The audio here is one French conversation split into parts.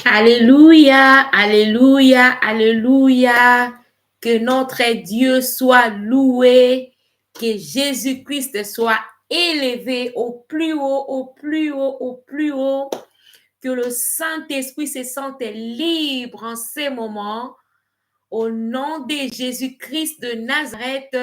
Alléluia, alléluia, alléluia. Que notre Dieu soit loué, que Jésus-Christ soit élevé au plus haut, au plus haut, au plus haut. Que le Saint-Esprit se sente libre en ces moments. Au nom de Jésus-Christ de Nazareth,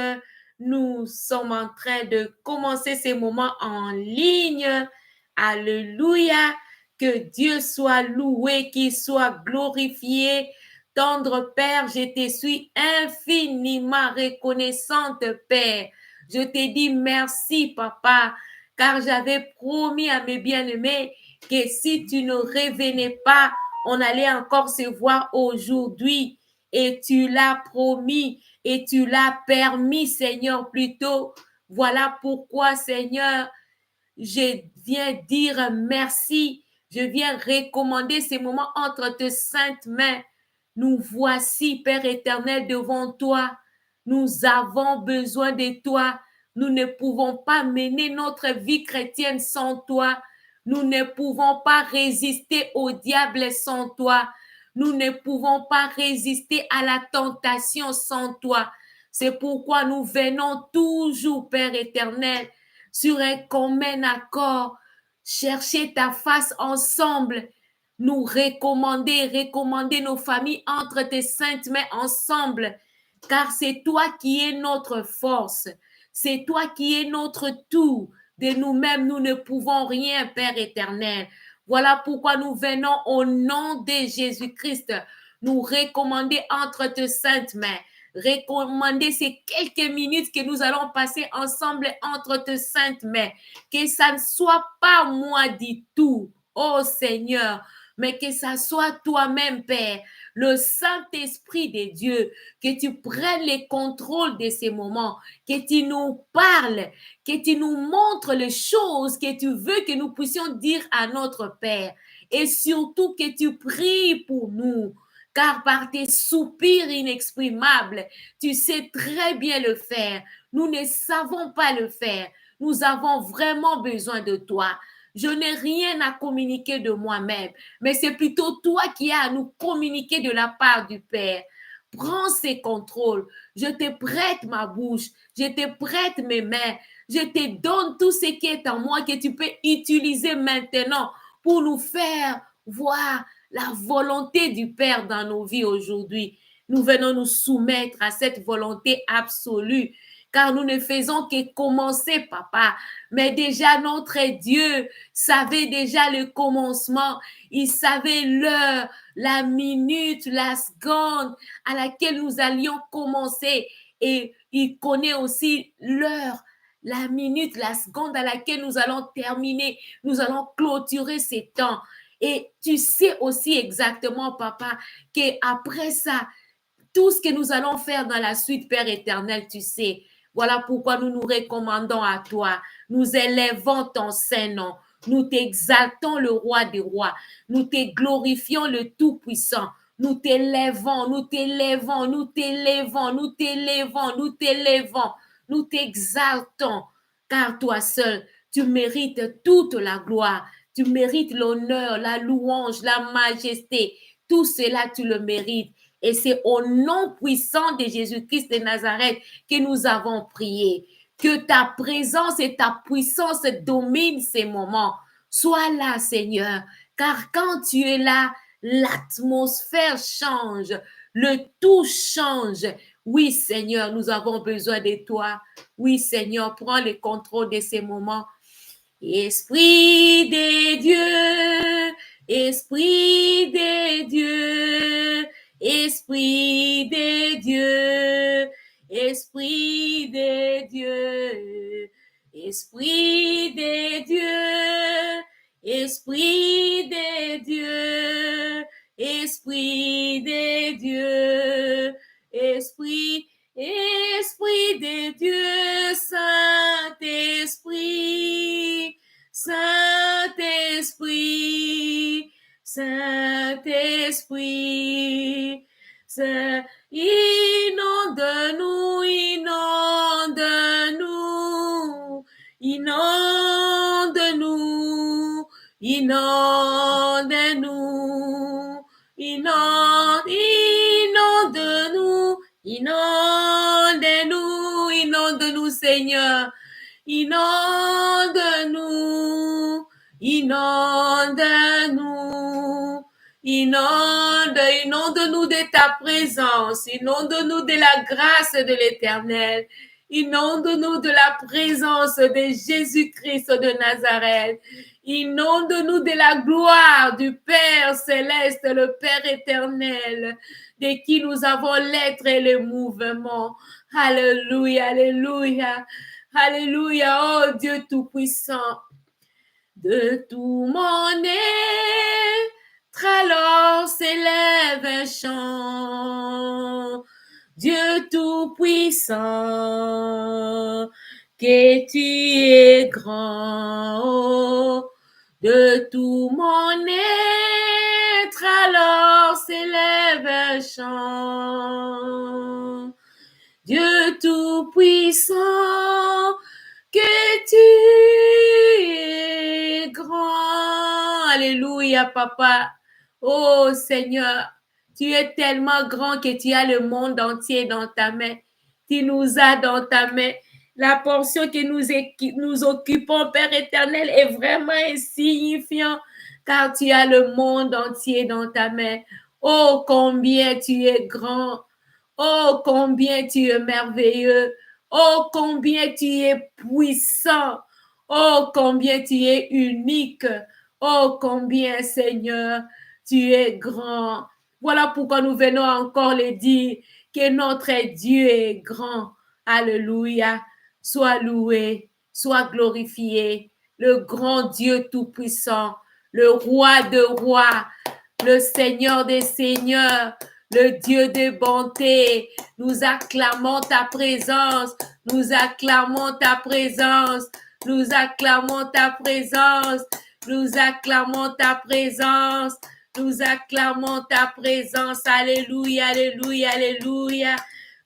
nous sommes en train de commencer ces moments en ligne. Alléluia. Que Dieu soit loué, qu'il soit glorifié. Tendre Père, je te suis infiniment reconnaissante, Père. Je te dis merci, Papa, car j'avais promis à mes bien-aimés que si tu ne revenais pas, on allait encore se voir aujourd'hui. Et tu l'as promis et tu l'as permis, Seigneur, plutôt. Voilà pourquoi, Seigneur, je viens dire merci. Je viens recommander ces moments entre tes saintes mains. Nous voici, Père éternel, devant toi. Nous avons besoin de toi. Nous ne pouvons pas mener notre vie chrétienne sans toi. Nous ne pouvons pas résister au diable sans toi. Nous ne pouvons pas résister à la tentation sans toi. C'est pourquoi nous venons toujours, Père éternel, sur un commun accord, chercher ta face ensemble, nous recommander nos familles entre tes saintes mains ensemble, car c'est toi qui es notre force, c'est toi qui es notre tout. De nous-mêmes, nous ne pouvons rien, Père éternel. Voilà pourquoi nous venons au nom de Jésus-Christ, nous recommander entre tes saintes mains. Recommander ces quelques minutes que nous allons passer ensemble entre tes saintes mains. Que ça ne soit pas moi du tout, oh Seigneur, mais que ça soit toi-même, Père, le Saint-Esprit de Dieu, que tu prennes le contrôle de ces moments, que tu nous parles, que tu nous montres les choses que tu veux que nous puissions dire à notre Père. Et surtout que tu pries pour nous, car par tes soupirs inexprimables, tu sais très bien le faire. Nous ne savons pas le faire. Nous avons vraiment besoin de toi. Je n'ai rien à communiquer de moi-même, mais c'est plutôt toi qui as à nous communiquer de la part du Père. Prends ces contrôles. Je te prête ma bouche. Je te prête mes mains. Je te donne tout ce qui est en moi que tu peux utiliser maintenant pour nous faire voir la volonté du Père dans nos vies aujourd'hui. Nous venons nous soumettre à cette volonté absolue, car nous ne faisons que commencer, Papa. Mais déjà, notre Dieu savait déjà le commencement. Il savait l'heure, la minute, la seconde à laquelle nous allions commencer. Et il connaît aussi l'heure, la minute, la seconde à laquelle nous allons terminer. Nous allons clôturer ces temps. Et tu sais aussi exactement, Papa, qu'après ça, tout ce que nous allons faire dans la suite, Père éternel, tu sais. Voilà pourquoi nous nous recommandons à toi. Nous élèvons ton Saint-Nom. Nous t'exaltons, le roi des rois. Nous te glorifions, le Tout-Puissant. Nous t'élèvons, nous t'élèvons, nous t'élèvons, nous t'élèvons, nous t'élèvons. Nous t'exaltons, car toi seul, tu mérites toute la gloire. Tu mérites l'honneur, la louange, la majesté. Tout cela, tu le mérites. Et c'est au nom puissant de Jésus-Christ de Nazareth que nous avons prié. Que ta présence et ta puissance dominent ces moments. Sois là, Seigneur, car quand tu es là, l'atmosphère change, le tout change. Oui, Seigneur, nous avons besoin de toi. Oui, Seigneur, prends le contrôle de ces moments. Esprit des dieux, Esprit des dieux, Esprit des dieux, Esprit des dieux, Esprit des dieux, Esprit des dieux, Esprit des dieux, Esprit, Esprit des dieux, Saint-Esprit, Saint-Esprit, Saint-Esprit, inonde-nous, inonde-nous, inonde-nous, inonde-nous, Inonde-nous, Seigneur. Inonde-nous, inonde-nous, inonde-nous de ta présence, inonde-nous de la grâce de l'Éternel, inonde-nous de la présence de Jésus-Christ de Nazareth, inonde-nous de la gloire du Père céleste, le Père éternel, de qui nous avons l'être et le mouvement. Alléluia, alléluia. Alléluia, oh Dieu Tout-Puissant. De tout mon être, alors s'élève un chant. Dieu Tout-Puissant, que tu es grand. De tout mon être, alors s'élève un chant. Dieu Tout-Puissant, que tu es grand. Alléluia, Papa. Oh Seigneur, tu es tellement grand que tu as le monde entier dans ta main. Tu nous as dans ta main. La portion que nous occupons, Père éternel, est vraiment insignifiant car tu as le monde entier dans ta main. Oh, combien tu es grand. Oh, combien tu es merveilleux. Oh, combien tu es puissant. Oh, combien tu es unique. Oh, combien, Seigneur, tu es grand. Voilà pourquoi nous venons encore le dire, que notre Dieu est grand. Alléluia. Sois loué, sois glorifié. Le grand Dieu tout-puissant, le roi de rois, le Seigneur des seigneurs, le Dieu de bonté. Nous acclamons ta présence. Nous acclamons ta présence. Nous acclamons ta présence. Nous acclamons ta présence. Nous acclamons ta présence. Alléluia, alléluia, alléluia.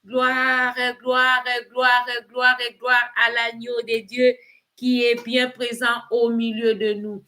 Gloire, gloire, gloire, gloire, gloire à l'agneau de Dieu qui est bien présent au milieu de nous.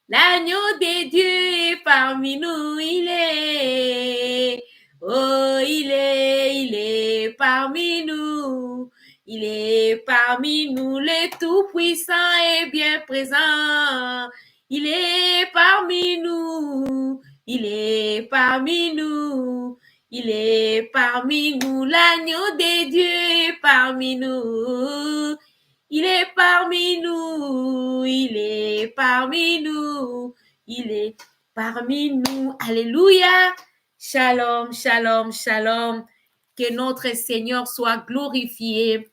L'agneau de Dieu est parmi nous, il est. Oh, il est parmi nous. Il est parmi nous, le Tout-Puissant est bien présent. Il est parmi nous. Il est parmi nous. Il est parmi nous, l'agneau de Dieu est parmi nous. Il est parmi nous, il est parmi nous, il est parmi nous. Alléluia. Shalom, shalom, shalom. Que notre Seigneur soit glorifié,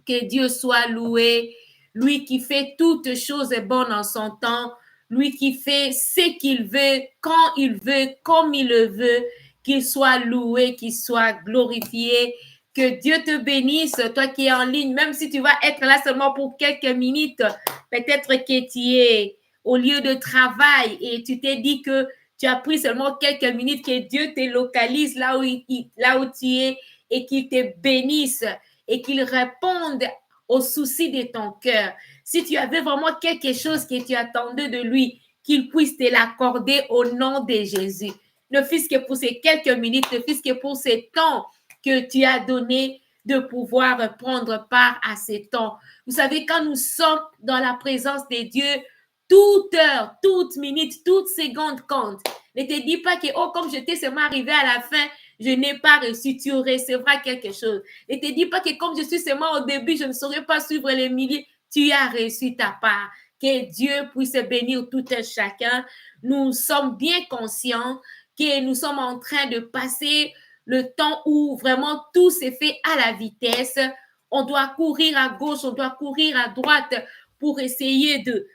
que Dieu soit loué. Lui qui fait toutes choses bonnes en son temps, lui qui fait ce qu'il veut, quand il veut, comme il le veut, qu'il soit loué, qu'il soit glorifié. Que Dieu te bénisse, toi qui es en ligne, même si tu vas être là seulement pour quelques minutes, peut-être que tu es au lieu de travail et tu t'es dit que tu as pris seulement quelques minutes, que Dieu te localise là où tu es et qu'il te bénisse et qu'il réponde aux soucis de ton cœur. Si tu avais vraiment quelque chose que tu attendais de lui, qu'il puisse te l'accorder au nom de Jésus. Ne fût-ce que pour ces quelques minutes, ne fût-ce que pour ces temps que tu as donné de pouvoir prendre part à ces temps. Vous savez, quand nous sommes dans la présence de Dieu, toute heure, toute minute, toute seconde compte. Ne te dis pas que, oh, comme j'étais seulement arrivé à la fin, je n'ai pas reçu, tu recevras quelque chose. Ne te dis pas que comme je suis seulement au début, je ne saurais pas suivre les milliers, tu as reçu ta part. Que Dieu puisse bénir tout un chacun. Nous sommes bien conscients que nous sommes en train de passer le temps où vraiment tout s'est fait à la vitesse. On doit courir à gauche, on doit courir à droite pour essayer de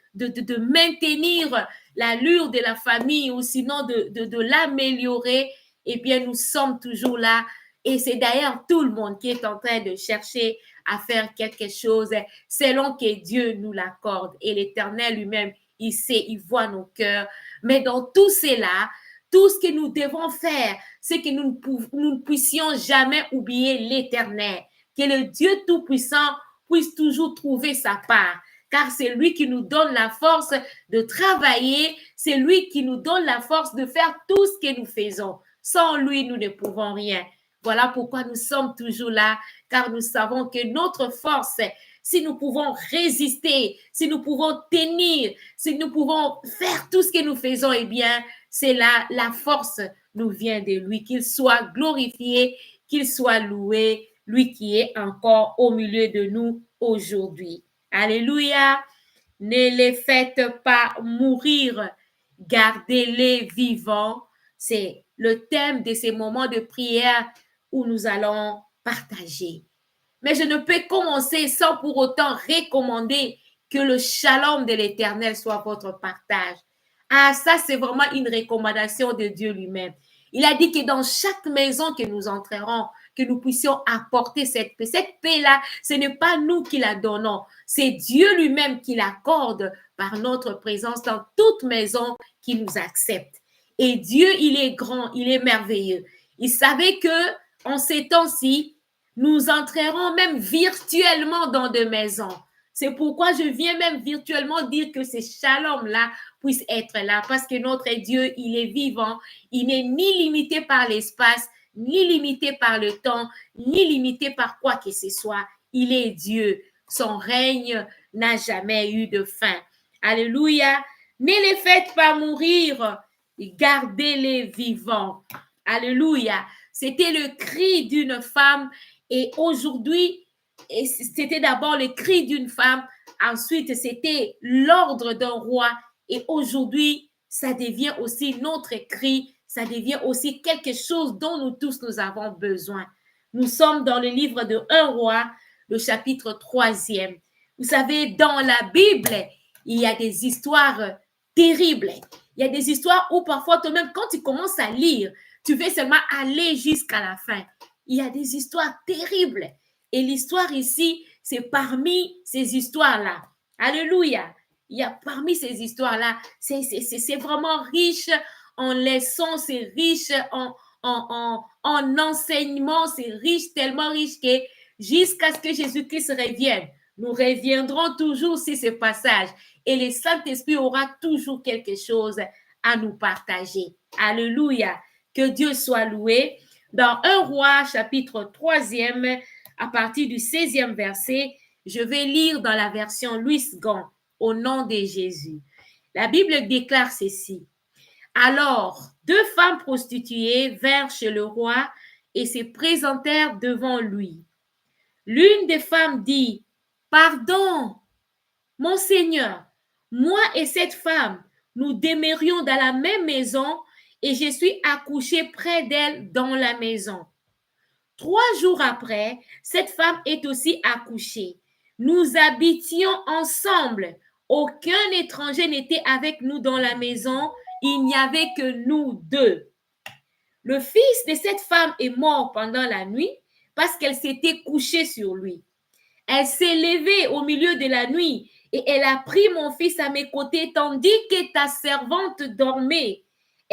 maintenir l'allure de la famille ou sinon de l'améliorer. Eh bien, nous sommes toujours là. Et c'est d'ailleurs tout le monde qui est en train de chercher à faire quelque chose selon que Dieu nous l'accorde. Et l'Éternel lui-même, il sait, il voit nos cœurs. Mais dans tout cela, tout ce que nous devons faire, c'est que nous ne puissions jamais oublier l'Éternel. Que le Dieu Tout-Puissant puisse toujours trouver sa part. Car c'est lui qui nous donne la force de travailler, c'est lui qui nous donne la force de faire tout ce que nous faisons. Sans lui, nous ne pouvons rien. Voilà pourquoi nous sommes toujours là, car nous savons que notre force, si nous pouvons résister, si nous pouvons tenir, si nous pouvons faire tout ce que nous faisons, eh bien, c'est là la force nous vient de lui. Qu'il soit glorifié, qu'il soit loué, lui qui est encore au milieu de nous aujourd'hui. Alléluia. Ne les faites pas mourir, gardez-les vivants. C'est le thème de ces moments de prière où nous allons partager. Mais je ne peux commencer sans pour autant recommander que le shalom de l'Éternel soit votre partage. Ah, ça, c'est vraiment une recommandation de Dieu lui-même. Il a dit que dans chaque maison que nous entrerons, que nous puissions apporter cette paix. Cette paix-là, ce n'est pas nous qui la donnons, c'est Dieu lui-même qui l'accorde par notre présence dans toute maison qui nous accepte. Et Dieu, il est grand, il est merveilleux. Il savait que en ces temps-ci, nous entrerons même virtuellement dans des maisons. C'est pourquoi je viens même virtuellement dire que ces shalom-là puissent être là, parce que notre Dieu, il est vivant, il n'est ni limité par l'espace, ni limité par le temps, ni limité par quoi que ce soit. Il est Dieu. Son règne n'a jamais eu de fin. Alléluia. Ne les faites pas mourir, gardez-les vivants. Alléluia. C'était le cri d'une femme et aujourd'hui, c'était d'abord le cri d'une femme, ensuite c'était l'ordre d'un roi et aujourd'hui, ça devient aussi notre cri, ça devient aussi quelque chose dont nous tous nous avons besoin. Nous sommes dans le livre de 1 roi, le chapitre 3e. Vous savez, dans la Bible, il y a des histoires terribles. Il y a des histoires où parfois toi-même, quand tu commences à lire, tu veux seulement aller jusqu'à la fin. Il y a des histoires terribles. Et l'histoire ici, c'est parmi ces histoires-là. Alléluia. Il y a parmi ces histoires-là, c'est vraiment riche en leçons, c'est riche en enseignements, c'est riche, tellement riche que jusqu'à ce que Jésus-Christ revienne, nous reviendrons toujours sur ce passage et le Saint-Esprit aura toujours quelque chose à nous partager. Alléluia. Que Dieu soit loué. Dans 1 roi, chapitre 3e, à partir du 16e verset, je vais lire dans la version Louis Gant, au nom de Jésus. La Bible déclare ceci. Alors, 2 femmes prostituées vinrent chez le roi et se présentèrent devant lui. L'une des femmes dit, « Pardon, mon Seigneur, moi et cette femme, nous demeurions dans la même maison et je suis accouchée près d'elle dans la maison. 3 jours après, cette femme est aussi accouchée. Nous habitions ensemble. Aucun étranger n'était avec nous dans la maison. Il n'y avait que nous deux. Le fils de cette femme est mort pendant la nuit parce qu'elle s'était couchée sur lui. Elle s'est levée au milieu de la nuit et elle a pris mon fils à mes côtés tandis que ta servante dormait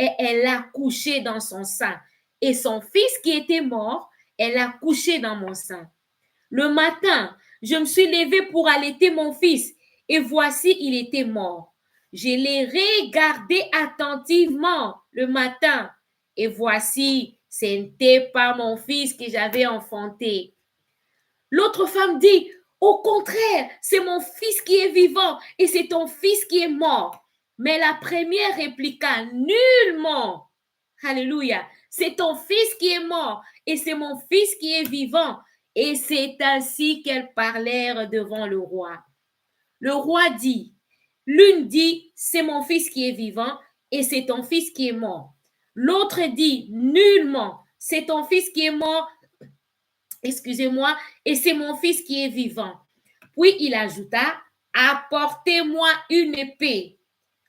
et elle l'a couché dans son sein. Et son fils qui était mort, elle l'a couché dans mon sein. Le matin, je me suis levée pour allaiter mon fils et voici, il était mort. Je l'ai regardé attentivement le matin et voici, ce n'était pas mon fils que j'avais enfanté. L'autre femme dit, au contraire, c'est mon fils qui est vivant et c'est ton fils qui est mort. Mais la première répliqua, nullement. Alléluia. C'est ton fils qui est mort et c'est mon fils qui est vivant. Et c'est ainsi qu'elles parlèrent devant le roi. Le roi dit, l'une dit, c'est mon fils qui est vivant et c'est ton fils qui est mort. L'autre dit, nullement, c'est ton fils qui est mort, excusez-moi, et c'est mon fils qui est vivant. Puis il ajouta, apportez-moi une épée.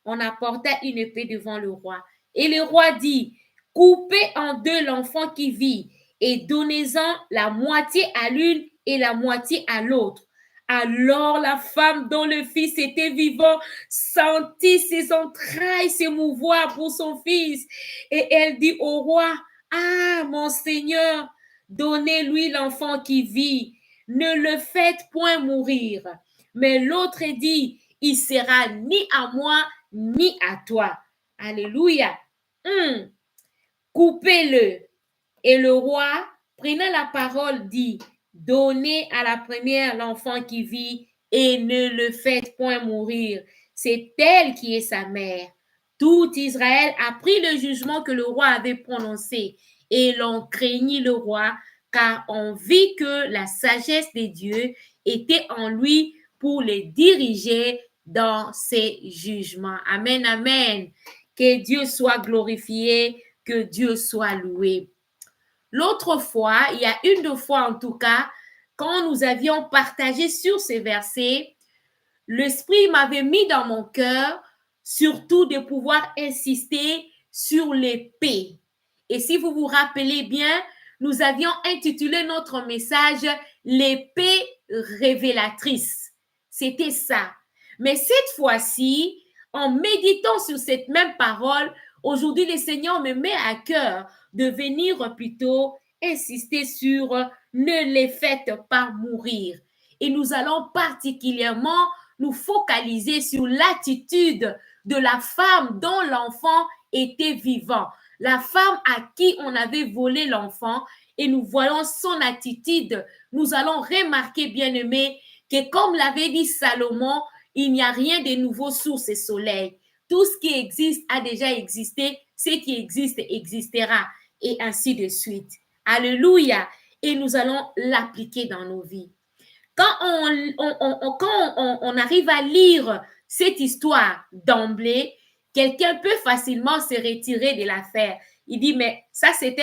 On apporta une épée devant le roi. Et le roi dit, coupez en deux l'enfant qui vit et donnez-en la moitié à l'une et la moitié à l'autre. Alors la femme dont le fils était vivant sentit ses entrailles s'émouvoir pour son fils. Et elle dit au roi, ah, mon Seigneur, donnez-lui l'enfant qui vit. Ne le faites point mourir. Mais l'autre dit, il sera ni à moi, ni à toi. Alléluia. Coupez-le. Et le roi prenant la parole, dit, donnez à la première l'enfant qui vit et ne le faites point mourir. C'est elle qui est sa mère. Tout Israël a pris le jugement que le roi avait prononcé et l'on craignit le roi, car on vit que la sagesse des dieux était en lui pour les diriger dans ses jugements. Amen, amen. Que Dieu soit glorifié, que Dieu soit loué. L'autre fois, il y a une deux fois en tout cas, quand nous avions partagé sur ces versets, l'Esprit m'avait mis dans mon cœur surtout de pouvoir insister sur l'épée. Et si vous vous rappelez bien, nous avions intitulé notre message l'épée révélatrice. C'était ça. Mais cette fois-ci, en méditant sur cette même parole, aujourd'hui, le Seigneur me met à cœur de venir plutôt insister sur ne les faites pas mourir. Et nous allons particulièrement nous focaliser sur l'attitude de la femme dont l'enfant était vivant, la femme à qui on avait volé l'enfant, et nous voyons son attitude. Nous allons remarquer, bien-aimés, que comme l'avait dit Salomon, il n'y a rien de nouveau sous ce soleil. Tout ce qui existe a déjà existé, ce qui existe existera, et ainsi de suite. Alléluia. Et nous allons l'appliquer dans nos vies. Quand on arrive à lire cette histoire d'emblée, quelqu'un peut facilement se retirer de l'affaire. Il dit, mais ça, c'est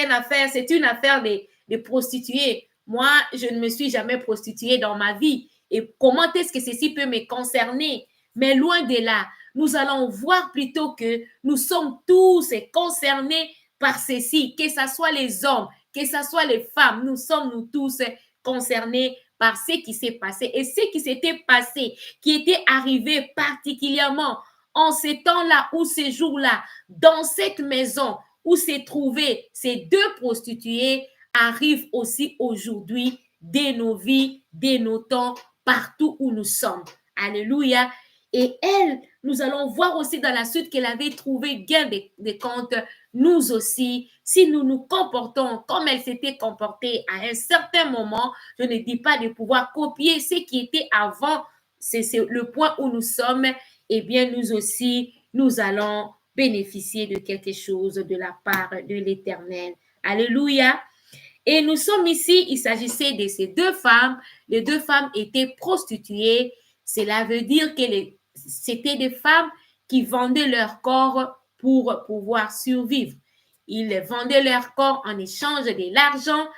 une affaire de prostituées. Moi, je ne me suis jamais prostituée dans ma vie. Et comment est-ce que ceci peut me concerner? Mais loin de là, nous allons voir plutôt que nous sommes tous concernés par ceci, que ce soit les hommes, que ce soit les femmes, nous sommes nous tous concernés par ce qui s'est passé. Et ce qui s'était passé, qui était arrivé particulièrement en ces temps-là ou ces jours-là, dans cette maison où s'est trouvées ces deux prostituées, arrive aussi aujourd'hui de nos vies, de nos temps, partout où nous sommes. Alléluia. Et elle, nous allons voir aussi dans la suite qu'elle avait trouvé gain de compte. Nous aussi, si nous nous comportons comme elle s'était comportée à un certain moment, je ne dis pas de pouvoir copier ce qui était avant, c'est le point où nous sommes, eh bien nous aussi, nous allons bénéficier de quelque chose de la part de l'Éternel. Alléluia. Et nous sommes ici, il s'agissait de ces deux femmes. Les deux femmes étaient prostituées. Cela veut dire que c'était des femmes qui vendaient leur corps pour pouvoir survivre. Ils vendaient leur corps en échange de l'argent.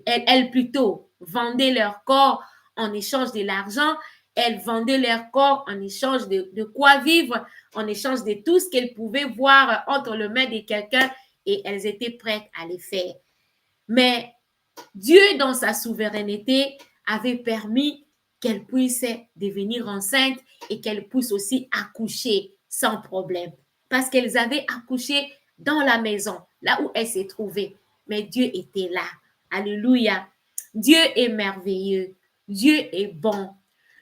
Elles plutôt vendaient leur corps en échange de l'argent. Elles vendaient leur corps en échange de quoi vivre, en échange de tout ce qu'elles pouvaient voir entre les mains de quelqu'un, et elles étaient prêtes à le faire. Mais Dieu, dans sa souveraineté, avait permis qu'elle puisse devenir enceinte et qu'elle puisse aussi accoucher sans problème. Parce qu'elles avaient accouché dans la maison, là où elle s'est trouvée. Mais Dieu était là. Alléluia. Dieu est merveilleux. Dieu est bon.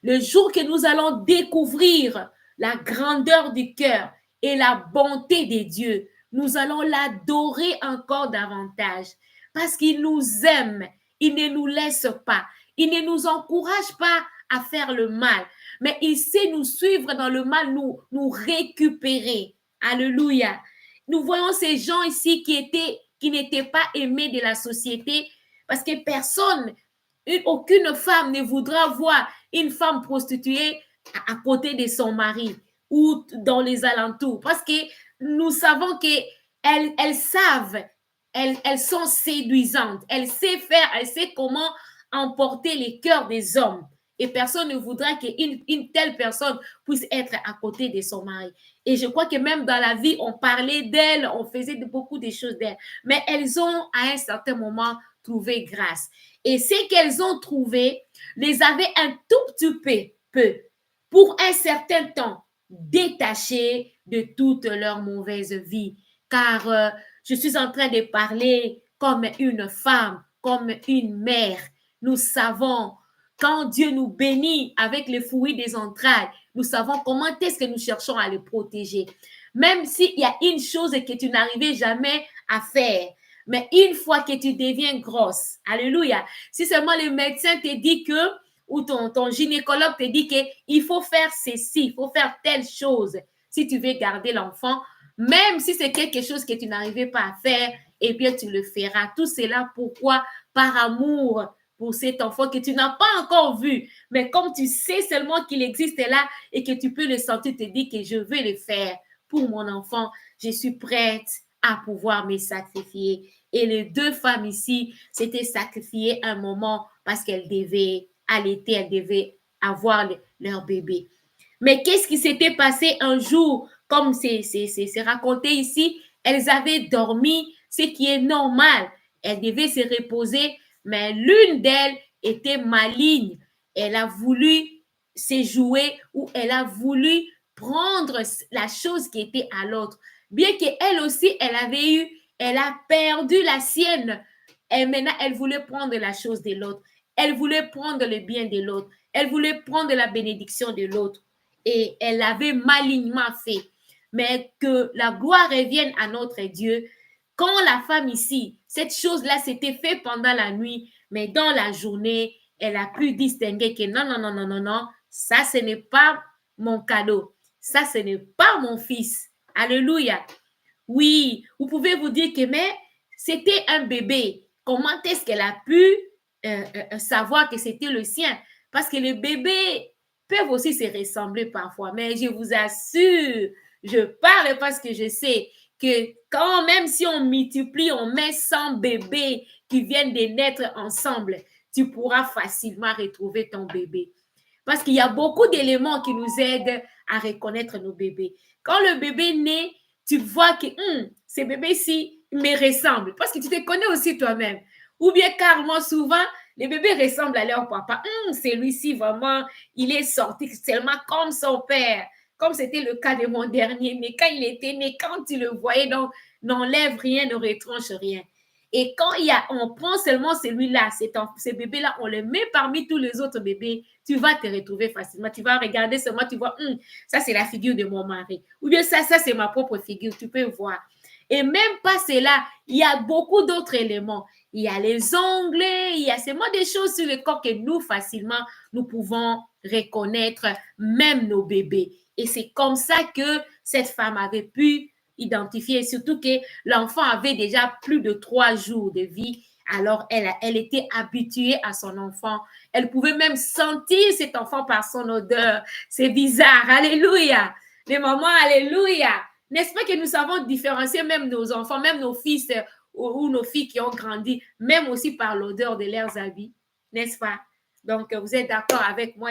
Le jour que nous allons découvrir la grandeur du cœur et la bonté de Dieu, nous allons l'adorer encore davantage. Parce qu'il nous aime, il ne nous laisse pas, il ne nous encourage pas à faire le mal, mais il sait nous suivre dans le mal, nous récupérer. Alléluia. Nous voyons ces gens ici qui n'étaient pas aimés de la société, parce que aucune femme ne voudra voir une femme prostituée à côté de son mari ou dans les alentours, parce que nous savons qu'elles savent. Elles sont séduisantes. Elles savent comment emporter les cœurs des hommes. Et personne ne voudra qu'une telle personne puisse être à côté de son mari. Et je crois que même dans la vie, on parlait d'elles, on faisait beaucoup de choses d'elles. Mais elles ont, à un certain moment, trouvé grâce. Et ce qu'elles ont trouvé les avait un tout petit peu, pour un certain temps, détachées de toute leur mauvaise vie. Car je suis en train de parler comme une femme, comme une mère. Nous savons, quand Dieu nous bénit avec les fruits des entrailles, nous savons comment est-ce que nous cherchons à les protéger. Même s'il y a une chose que tu n'arrivais jamais à faire, Mais une fois que tu deviens grosse, alléluia, si seulement le médecin te dit que, ou ton gynécologue te dit qu'il faut faire ceci, il faut faire telle chose, si tu veux garder l'enfant, même si c'est quelque chose que tu n'arrivais pas à faire, eh bien, tu le feras. Tout cela, pourquoi? Par amour pour cet enfant que tu n'as pas encore vu. Mais comme tu sais seulement qu'il existe là et que tu peux le sentir, te dis que je veux le faire pour mon enfant, je suis prête à pouvoir me sacrifier. Et les deux femmes ici s'étaient sacrifiées un moment parce qu'elles devaient allaiter, elles devaient avoir leur bébé. Mais qu'est-ce qui s'était passé un jour, comme c'est raconté ici, elles avaient dormi, ce qui est normal. Elles devaient se reposer, mais l'une d'elles était maligne. Elle a voulu se jouer ou elle a voulu prendre la chose qui était à l'autre. Bien qu'elle aussi, elle a perdu la sienne. Et maintenant, elle voulait prendre la chose de l'autre. Elle voulait prendre le bien de l'autre. Elle voulait prendre la bénédiction de l'autre. Et elle avait malignement fait. Mais que la gloire revienne à notre Dieu. Quand la femme ici, cette chose-là s'était fait pendant la nuit, mais dans la journée, elle a pu distinguer que non, non, non, non, non, non, ça, ce n'est pas mon cadeau. Ça, ce n'est pas mon fils. Alléluia. Oui, vous pouvez vous dire que, mais c'était un bébé. Comment est-ce qu'elle a pu savoir que c'était le sien? Parce que les bébés peuvent aussi se ressembler parfois. Mais je vous assure, je parle parce que je sais que quand même si on multiplie, on met 100 bébés qui viennent de naître ensemble, tu pourras facilement retrouver ton bébé. Parce qu'il y a beaucoup d'éléments qui nous aident à reconnaître nos bébés. Quand le bébé naît, tu vois que ce bébé-ci me ressemble. Parce que tu te connais aussi toi-même. Ou bien carrément souvent, les bébés ressemblent à leur papa. Celui-ci, vraiment, il est sorti tellement comme son père. Comme c'était le cas de mon dernier. Mais quand il était né, quand tu le voyais, donc, n'enlève rien, ne retranche rien. Et quand on prend seulement celui-là, ce bébé-là, on le met parmi tous les autres bébés, tu vas te retrouver facilement. Tu vas regarder seulement, tu vois, ça c'est la figure de mon mari. Ou bien ça c'est ma propre figure, tu peux voir. Et même pas cela, il y a beaucoup d'autres éléments. Il y a les ongles, il y a seulement des choses sur le corps que nous, facilement, nous pouvons reconnaître, même nos bébés. Et c'est comme ça que cette femme avait pu identifier, surtout que l'enfant avait déjà plus de 3 jours de vie. Alors, elle était habituée à son enfant. Elle pouvait même sentir cet enfant par son odeur. C'est bizarre. Alléluia. Les mamans, alléluia. N'est-ce pas que nous savons différencier même nos enfants, même nos fils ou nos filles qui ont grandi, même aussi par l'odeur de leurs habits, n'est-ce pas? Donc, vous êtes d'accord avec moi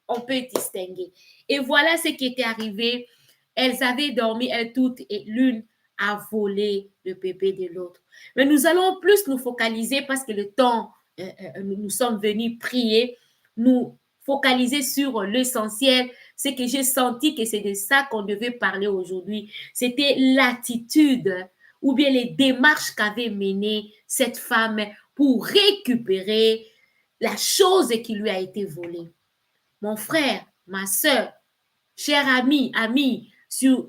qu'on peut distinguer. Et voilà ce qui était arrivé. Elles avaient dormi, elles toutes, et l'une a volé le bébé de l'autre. Mais nous allons plus nous focaliser parce que le temps, nous sommes venus prier, nous focaliser sur l'essentiel. C'est que j'ai senti que c'est de ça qu'on devait parler aujourd'hui. C'était l'attitude ou bien les démarches qu'avait menées cette femme pour récupérer la chose qui lui a été volée. Mon frère, ma soeur, cher ami, sur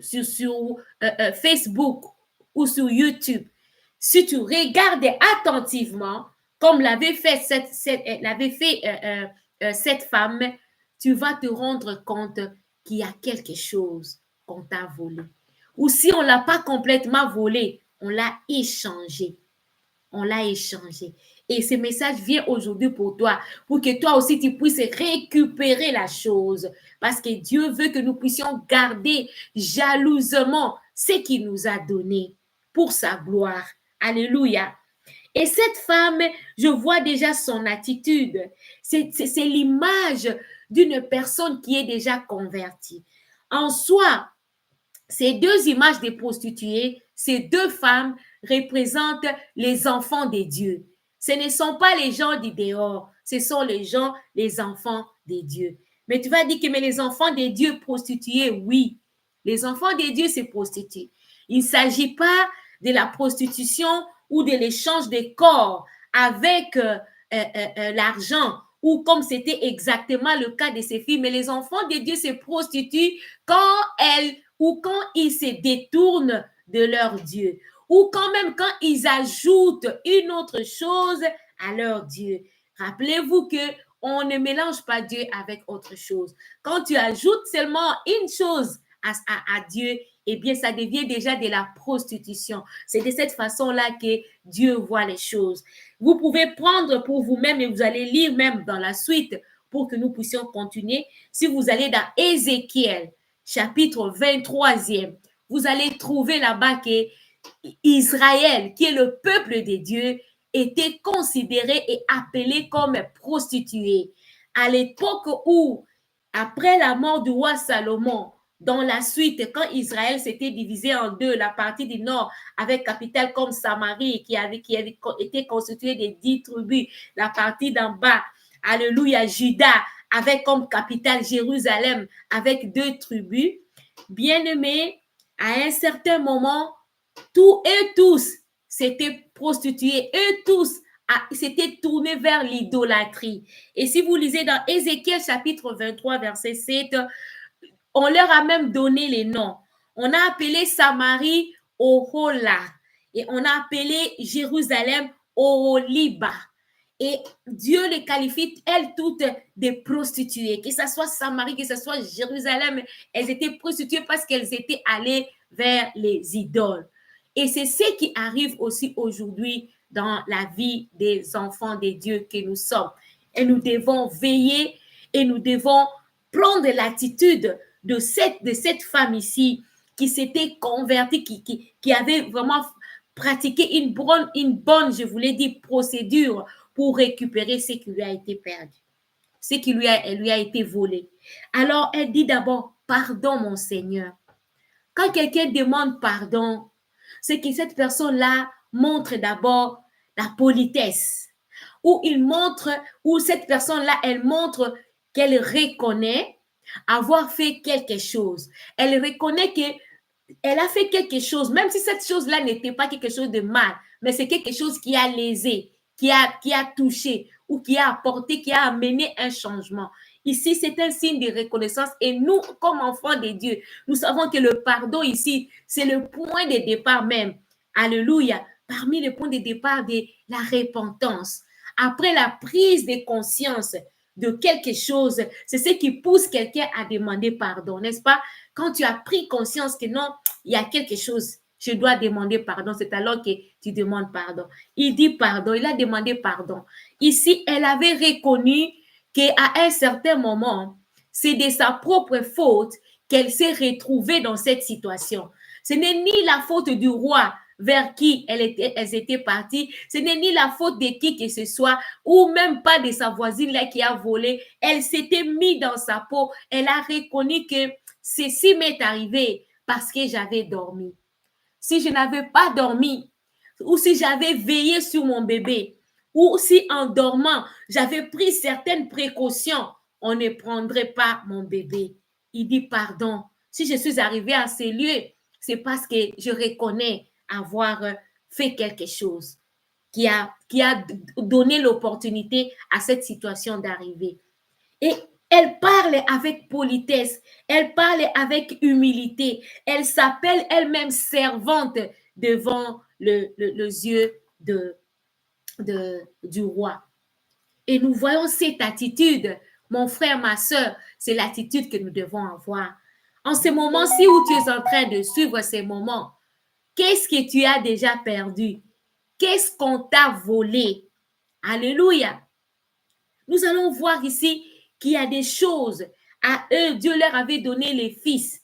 Facebook ou sur YouTube, si tu regardes attentivement, comme l'avait fait cette femme, tu vas te rendre compte qu'il y a quelque chose qu'on t'a volé. Ou si on ne l'a pas complètement volé, on l'a échangé. On l'a échangé. Et ce message vient aujourd'hui pour toi, pour que toi aussi tu puisses récupérer la chose. Parce que Dieu veut que nous puissions garder jalousement ce qu'il nous a donné pour sa gloire. Alléluia. Et cette femme, je vois déjà son attitude. C'est l'image d'une personne qui est déjà convertie. En soi, ces deux images des prostituées, ces deux femmes représentent les enfants de Dieu. Ce ne sont pas les gens du dehors, ce sont les enfants de Dieu. Mais tu vas dire que mais les enfants de Dieu prostitués, oui. Les enfants de Dieu se prostituent. Il ne s'agit pas de la prostitution ou de l'échange des corps avec l'argent ou comme c'était exactement le cas de ces filles. Mais les enfants de Dieu se prostituent quand elles ou quand ils se détournent de leur Dieu, ou quand même quand ils ajoutent une autre chose à leur Dieu. Rappelez-vous que on ne mélange pas Dieu avec autre chose. Quand tu ajoutes seulement une chose à Dieu, eh bien, ça devient déjà de la prostitution. C'est de cette façon-là que Dieu voit les choses. Vous pouvez prendre pour vous-même et vous allez lire même dans la suite pour que nous puissions continuer. Si vous allez dans Ézéchiel, chapitre 23e, vous allez trouver là-bas que Israël, qui est le peuple de Dieu, était considéré et appelé comme prostituée. À l'époque où, après la mort du roi Salomon, dans la suite, quand Israël s'était divisé en deux, la partie du nord avec capitale comme Samarie, qui avait été constituée de 10 tribus, la partie d'en bas, alléluia, Juda, avec comme capitale Jérusalem, avec 2 tribus. Bien-aimés, à un certain moment, tous et tous s'étaient prostitués, eux tous s'étaient tournés vers l'idolâtrie. Et si vous lisez dans Ézéchiel chapitre 23, verset 7, on leur a même donné les noms. On a appelé Samarie Ohola et on a appelé Jérusalem Oholiba. Et Dieu les qualifie, elles toutes, des prostituées. Que ce soit Samarie, que ce soit Jérusalem, elles étaient prostituées parce qu'elles étaient allées vers les idoles. Et c'est ce qui arrive aussi aujourd'hui dans la vie des enfants de Dieu que nous sommes. Et nous devons veiller et nous devons prendre l'attitude de cette femme ici qui s'était convertie, qui avait vraiment pratiqué une bonne, je vous l'ai dit, procédure pour récupérer ce qui lui a été perdu, ce qui lui a été volé. Alors, elle dit d'abord, pardon, mon Seigneur. Quand quelqu'un demande pardon, c'est que cette personne-là montre d'abord la politesse, ou cette personne-là, elle montre qu'elle reconnaît avoir fait quelque chose. Elle reconnaît qu'elle a fait quelque chose, même si cette chose-là n'était pas quelque chose de mal, mais c'est quelque chose qui a lésé, qui a touché, ou qui a apporté, qui a amené un changement. Ici, c'est un signe de reconnaissance et nous, comme enfants de Dieu, nous savons que le pardon ici, c'est le point de départ même. Alléluia. Parmi les points de départ de la repentance. Après la prise de conscience de quelque chose, c'est ce qui pousse quelqu'un à demander pardon, n'est-ce pas? Quand tu as pris conscience que non, il y a quelque chose, je dois demander pardon, c'est alors que tu demandes pardon. Il dit pardon, il a demandé pardon. Ici, elle avait reconnu qu'à un certain moment, c'est de sa propre faute qu'elle s'est retrouvée dans cette situation. Ce n'est ni la faute du roi vers qui elles étaient parties, ce n'est ni la faute de qui que ce soit, ou même pas de sa voisine là qui a volé. Elle s'était mise dans sa peau, elle a reconnu que ceci m'est arrivé parce que j'avais dormi. Si je n'avais pas dormi, ou si j'avais veillé sur mon bébé, ou si en dormant, j'avais pris certaines précautions, on ne prendrait pas mon bébé. Il dit pardon. Si je suis arrivée à ces lieux, c'est parce que je reconnais avoir fait quelque chose qui a donné l'opportunité à cette situation d'arriver. Et elle parle avec politesse, elle parle avec humilité, elle s'appelle elle-même servante devant les yeux du roi. Et nous voyons cette attitude, mon frère, ma soeur, c'est l'attitude que nous devons avoir. En ce moment-ci où tu es en train de suivre ces moments, qu'est-ce que tu as déjà perdu? Qu'est-ce qu'on t'a volé? Alléluia. Nous allons voir ici qu'il y a des choses. À eux, Dieu leur avait donné les fils.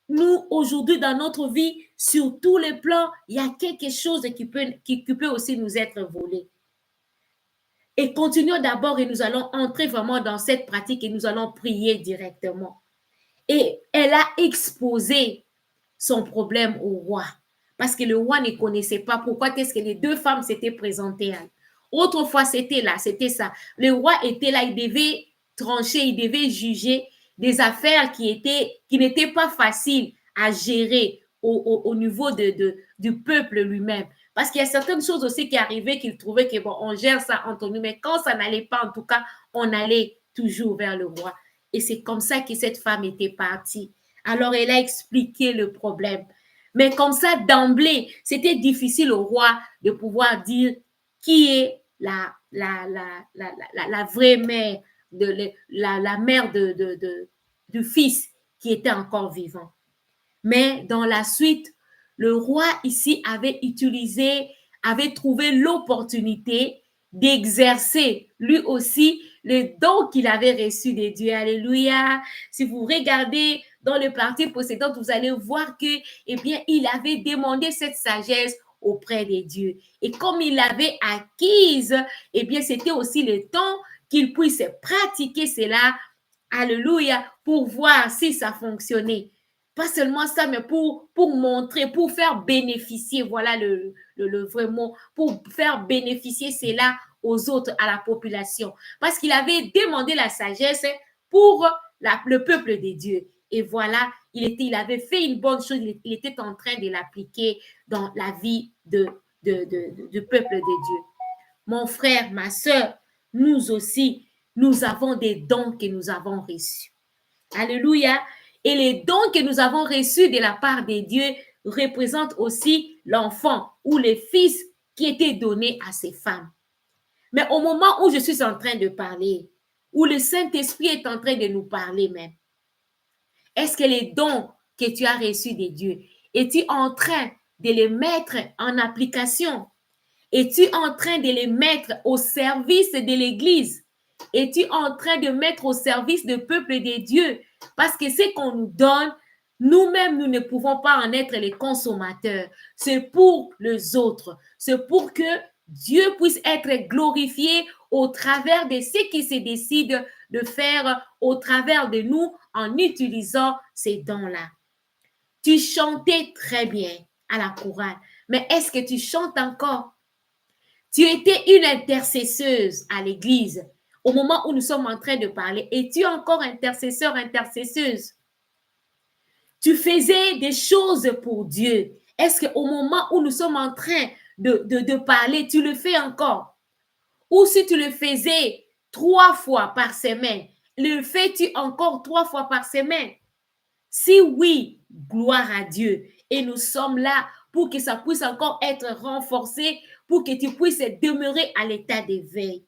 Nous, aujourd'hui, dans notre vie, sur tous les plans, il y a quelque chose qui peut aussi nous être volé. Et continuons d'abord et nous allons entrer vraiment dans cette pratique et nous allons prier directement. Et elle a exposé son problème au roi parce que le roi ne connaissait pas pourquoi est-ce que les deux femmes s'étaient présentées. Autrefois, c'était là, c'était ça. Le roi était là, il devait trancher, il devait juger des affaires qui n'étaient pas faciles à gérer au niveau du peuple lui-même. Parce qu'il y a certaines choses aussi qui arrivaient qu'il trouvait que bon, on gère ça entre nous, mais quand ça n'allait pas, en tout cas, on allait toujours vers le roi. Et c'est comme ça que cette femme était partie. Alors, elle a expliqué le problème. Mais comme ça, d'emblée, c'était difficile au roi de pouvoir dire qui est la vraie mère, la mère du fils qui était encore vivant. Mais dans la suite, le roi ici avait trouvé l'opportunité d'exercer lui aussi le don qu'il avait reçu de Dieu. Alléluia. Si vous regardez dans le parti précédent, vous allez voir que, eh bien, il avait demandé cette sagesse auprès de Dieu. Et comme il l'avait acquise, eh bien, c'était aussi le temps qu'il puisse pratiquer cela, alléluia, pour voir si ça fonctionnait. Pas seulement ça, mais pour montrer, pour faire bénéficier, voilà le vrai mot, pour faire bénéficier cela aux autres, à la population. Parce qu'il avait demandé la sagesse pour le peuple de Dieu. Et voilà, il avait fait une bonne chose, il était en train de l'appliquer dans la vie du peuple de Dieu. Mon frère, ma soeur, nous aussi, nous avons des dons que nous avons reçus. Alléluia. Et les dons que nous avons reçus de la part de Dieu représentent aussi l'enfant ou les fils qui étaient donnés à ces femmes. Mais au moment où je suis en train de parler, où le Saint-Esprit est en train de nous parler même, est-ce que les dons que tu as reçus de Dieu, es-tu en train de les mettre en application? Es-tu en train de les mettre au service de l'Église? Es-tu en train de mettre au service du peuple de Dieu? Parce que ce qu'on nous donne, nous-mêmes, nous ne pouvons pas en être les consommateurs. C'est pour les autres. C'est pour que Dieu puisse être glorifié au travers de ce qui se décide de faire au travers de nous en utilisant ces dons-là. Tu chantais très bien à la chorale, mais est-ce que tu chantes encore? Tu étais une intercesseuse à l'église. Au moment où nous sommes en train de parler, es-tu encore intercesseur, intercesseuse? Tu faisais des choses pour Dieu. Est-ce qu'au moment où nous sommes en train de parler, tu le fais encore? Ou si tu le faisais 3 fois par semaine, le fais-tu encore 3 fois par semaine? Si oui, gloire à Dieu. Et nous sommes là pour que ça puisse encore être renforcé, pour que tu puisses demeurer à l'état d'éveil.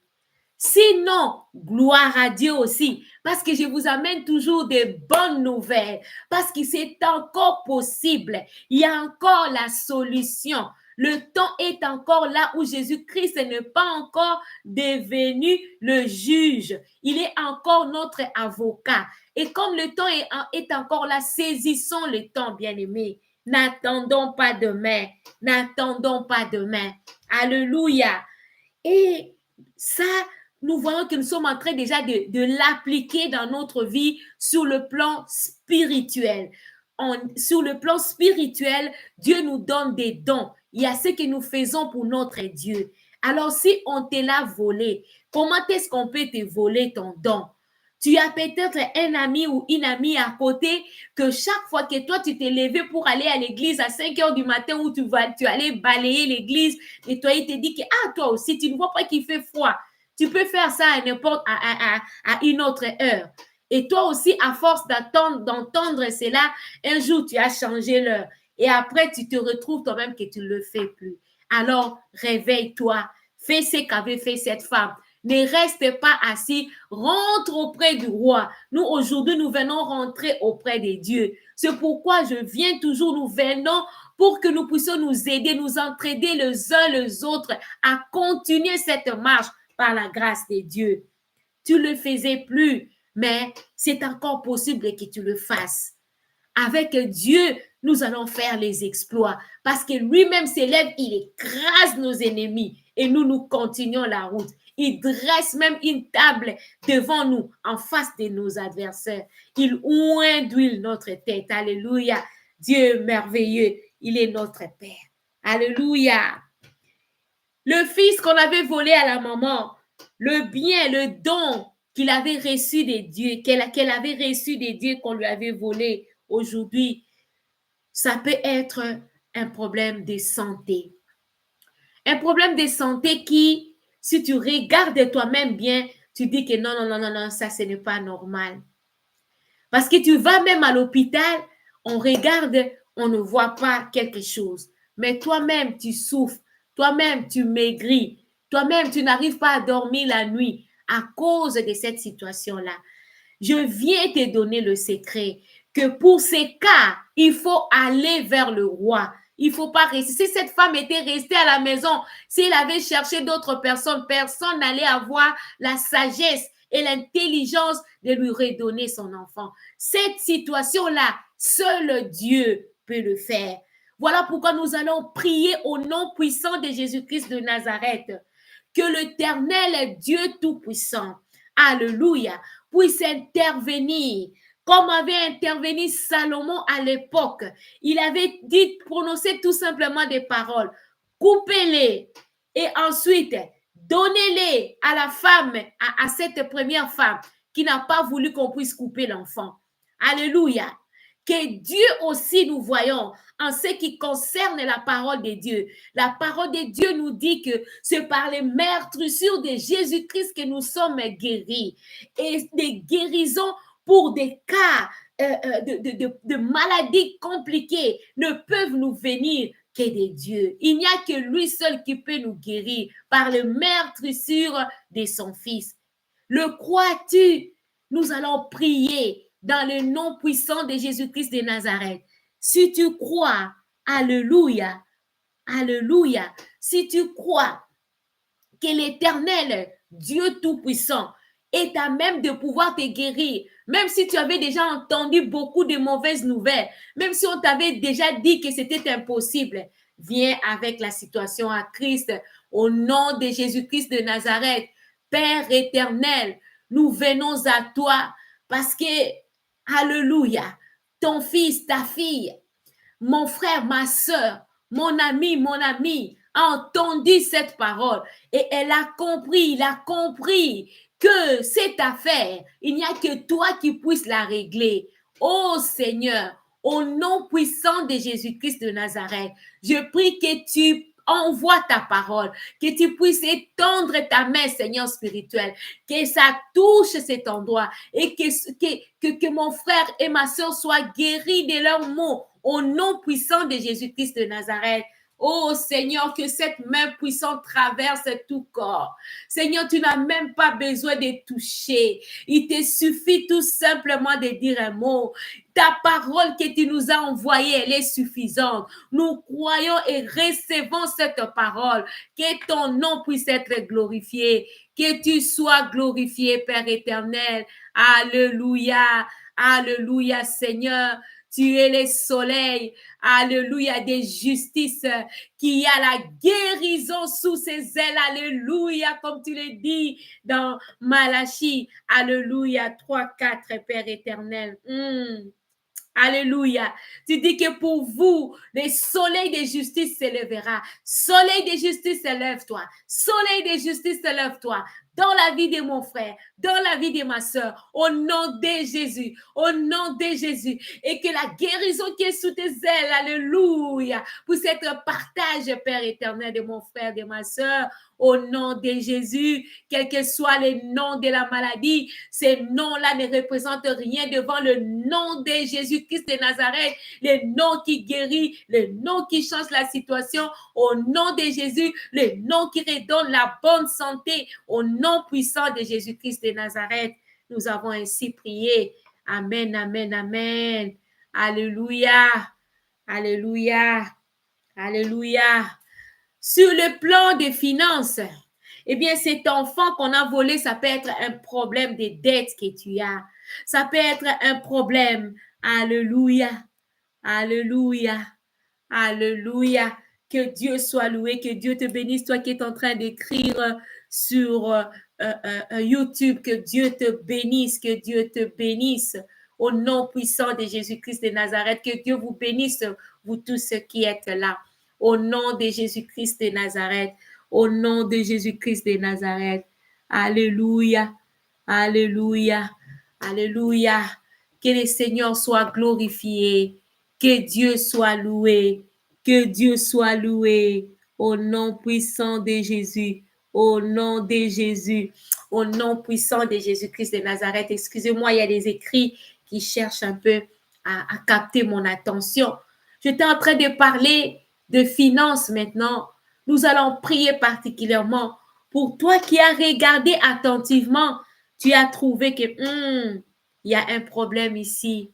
Sinon, gloire à Dieu aussi, parce que je vous amène toujours des bonnes nouvelles, parce que c'est encore possible. Il y a encore la solution. Le temps est encore là où Jésus-Christ n'est pas encore devenu le juge. Il est encore notre avocat. Et comme le temps est encore là, saisissons le temps, bien-aimés. N'attendons pas demain. N'attendons pas demain. Alléluia. Et ça, nous voyons que nous sommes en train déjà de l'appliquer dans notre vie sur le plan spirituel. Sur le plan spirituel, Dieu nous donne des dons. Il y a ce que nous faisons pour notre Dieu. Alors, si on te l'a volé, comment est-ce qu'on peut te voler ton don? Tu as peut-être un ami ou une amie à côté que chaque fois que toi, tu t'es levé pour aller à l'église à 5 heures du matin où tu allais balayer l'église, nettoyer, te dit que, toi aussi, tu ne vois pas qu'il fait froid. Tu peux faire ça à n'importe, à une autre heure. Et toi aussi, à force d'entendre cela, un jour, tu as changé l'heure. Et après, tu te retrouves toi-même que tu ne le fais plus. Alors, réveille-toi. Fais ce qu'avait fait cette femme. Ne reste pas assis, rentre auprès du roi. Nous, aujourd'hui, nous venons rentrer auprès de Dieu. C'est pourquoi nous venons pour que nous puissions nous aider, nous entraider les uns les autres à continuer cette marche par la grâce de Dieu. Tu ne le faisais plus, mais c'est encore possible que tu le fasses. Avec Dieu, nous allons faire les exploits parce que lui-même s'élève, il écrase nos ennemis et nous continuons la route. Il dresse même une table devant nous, en face de nos adversaires. Il oint d'huile notre tête. Alléluia. Dieu merveilleux, il est notre Père. Alléluia. Le fils qu'on avait volé à la maman, le bien, le don qu'il avait reçu de Dieu, qu'elle avait reçu de Dieu qu'on lui avait volé aujourd'hui, ça peut être un problème de santé. Un problème de santé qui, si tu regardes toi-même bien, tu dis que non, ça, ce n'est pas normal. Parce que tu vas même à l'hôpital, on regarde, on ne voit pas quelque chose. Mais toi-même, tu souffres. Toi-même, tu maigris. Toi-même, tu n'arrives pas à dormir la nuit à cause de cette situation-là. Je viens te donner le secret que pour ces cas, il faut aller vers le roi. Il ne faut pas rester. Si cette femme était restée à la maison, s'il avait cherché d'autres personnes, personne n'allait avoir la sagesse et l'intelligence de lui redonner son enfant. Cette situation-là, seul Dieu peut le faire. Voilà pourquoi nous allons prier au nom puissant de Jésus-Christ de Nazareth. Que l'Éternel Dieu Tout-Puissant, alléluia, puisse intervenir comme avait intervenu Salomon à l'époque. Il avait dit, prononcé tout simplement des paroles. Coupez-les et ensuite donnez-les à la femme, à cette première femme qui n'a pas voulu qu'on puisse couper l'enfant. Alléluia. Que Dieu aussi nous voyons en ce qui concerne la parole de Dieu. La parole de Dieu nous dit que c'est par les meurtrissures de Jésus-Christ que nous sommes guéris. Et des guérisons pour des cas de maladies compliquées ne peuvent nous venir que de Dieu. Il n'y a que lui seul qui peut nous guérir par les meurtrissures de son Fils. Le crois-tu? Nous allons prier dans le nom puissant de Jésus-Christ de Nazareth. Si tu crois, alléluia, alléluia, si tu crois que l'Éternel, Dieu Tout-Puissant, est à même de pouvoir te guérir, même si tu avais déjà entendu beaucoup de mauvaises nouvelles, même si on t'avait déjà dit que c'était impossible, viens avec la situation à Christ, au nom de Jésus-Christ de Nazareth. Père éternel, nous venons à toi parce que, alléluia, ton fils, ta fille, mon frère, ma soeur, mon ami a entendu cette parole et elle a compris, il a compris que cette affaire, il n'y a que toi qui puisses la régler. Oh Seigneur, au nom puissant de Jésus-Christ de Nazareth, je prie que tu envoies ta parole, que tu puisses étendre ta main, Seigneur spirituel, que ça touche cet endroit et que mon frère et ma soeur soient guéris de leurs maux au nom puissant de Jésus-Christ de Nazareth. Oh Seigneur, que cette main puissante traverse tout corps. Seigneur, tu n'as même pas besoin de toucher. Il te suffit tout simplement de dire un mot. Ta parole que tu nous as envoyée, elle est suffisante. Nous croyons et recevons cette parole. Que ton nom puisse être glorifié. Que tu sois glorifié, Père éternel. Alléluia. Alléluia, Seigneur. Tu es le soleil, alléluia, des justices, qui a la guérison sous ses ailes, alléluia, comme tu le dis dans Malachie, alléluia, 3-4, Père éternel. Alléluia. Tu dis que pour vous, le soleil de justice s'élèvera. Soleil de justice, élève-toi. Soleil de justice, élève-toi. Dans la vie de mon frère, dans la vie de ma soeur, au nom de Jésus, au nom de Jésus. Et que la guérison qui est sous tes ailes, alléluia, puisse être partage, Père éternel, de mon frère, de ma soeur, au nom de Jésus, quel que soit le nom de la maladie, ces noms-là ne représentent rien devant le nom de Jésus-Christ de Nazareth, le nom qui guérit, le nom qui change la situation, au nom de Jésus, le nom qui redonne la bonne santé, au nom puissant de Jésus-Christ de Nazareth. Nous avons ainsi prié. Amen, amen, amen. Alléluia, alléluia, alléluia. Sur le plan des finances, eh bien, cet enfant qu'on a volé, ça peut être un problème de dette que tu as. Ça peut être un problème. Alléluia. Alléluia. Alléluia. Que Dieu soit loué, que Dieu te bénisse, toi qui es en train d'écrire sur YouTube, que Dieu te bénisse, que Dieu te bénisse. Au nom puissant de Jésus-Christ de Nazareth, que Dieu vous bénisse, vous tous qui êtes là. Au nom de Jésus-Christ de Nazareth. Au nom de Jésus-Christ de Nazareth. Alléluia. Alléluia. Alléluia. Que le Seigneur soit glorifié. Que Dieu soit loué. Que Dieu soit loué. Au nom puissant de Jésus. Au nom de Jésus. Au nom puissant de Jésus-Christ de Nazareth. Excusez-moi, il y a des écrits qui cherchent un peu à capter mon attention. J'étais en train de parler de finances maintenant. Nous allons prier particulièrement pour toi qui as regardé attentivement. Tu as trouvé que il y a un problème ici.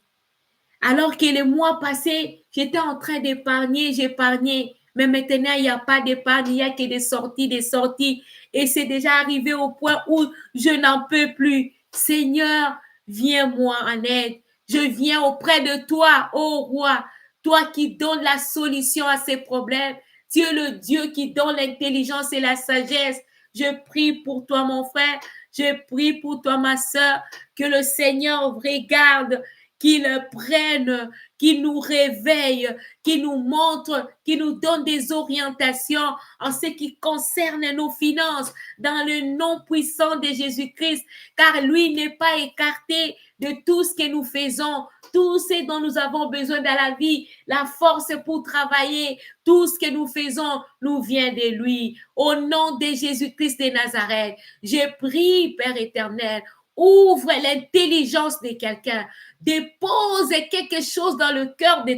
Alors que le mois passé, j'étais en train d'épargner, j'épargnais. Mais maintenant, il n'y a pas d'épargne, il n'y a que des sorties, des sorties. Et c'est déjà arrivé au point où je n'en peux plus. Seigneur, viens-moi en aide. Je viens auprès de toi, ô roi, toi qui donnes la solution à ces problèmes. Tu es le Dieu qui donne l'intelligence et la sagesse. Je prie pour toi, mon frère. Je prie pour toi, ma soeur, que le Seigneur regarde, qu'il prenne, qu'il nous réveille, qu'il nous montre, qu'il nous donne des orientations en ce qui concerne nos finances dans le nom puissant de Jésus-Christ, car lui n'est pas écarté de tout ce que nous faisons, tout ce dont nous avons besoin dans la vie, la force pour travailler, tout ce que nous faisons nous vient de lui. Au nom de Jésus-Christ de Nazareth, je prie, Père éternel, ouvre l'intelligence de quelqu'un, dépose quelque chose dans le cœur de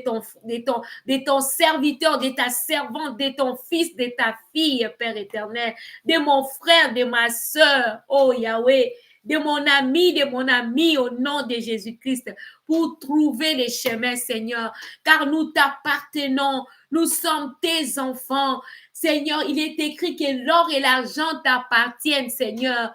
ton serviteur, de ta servante, de ton fils, de ta fille, Père éternel, de mon frère, de ma soeur, oh Yahweh, de mon ami, au nom de Jésus-Christ, pour trouver les chemins, Seigneur, car nous t'appartenons, nous sommes tes enfants. Seigneur, il est écrit que l'or et l'argent t'appartiennent, Seigneur.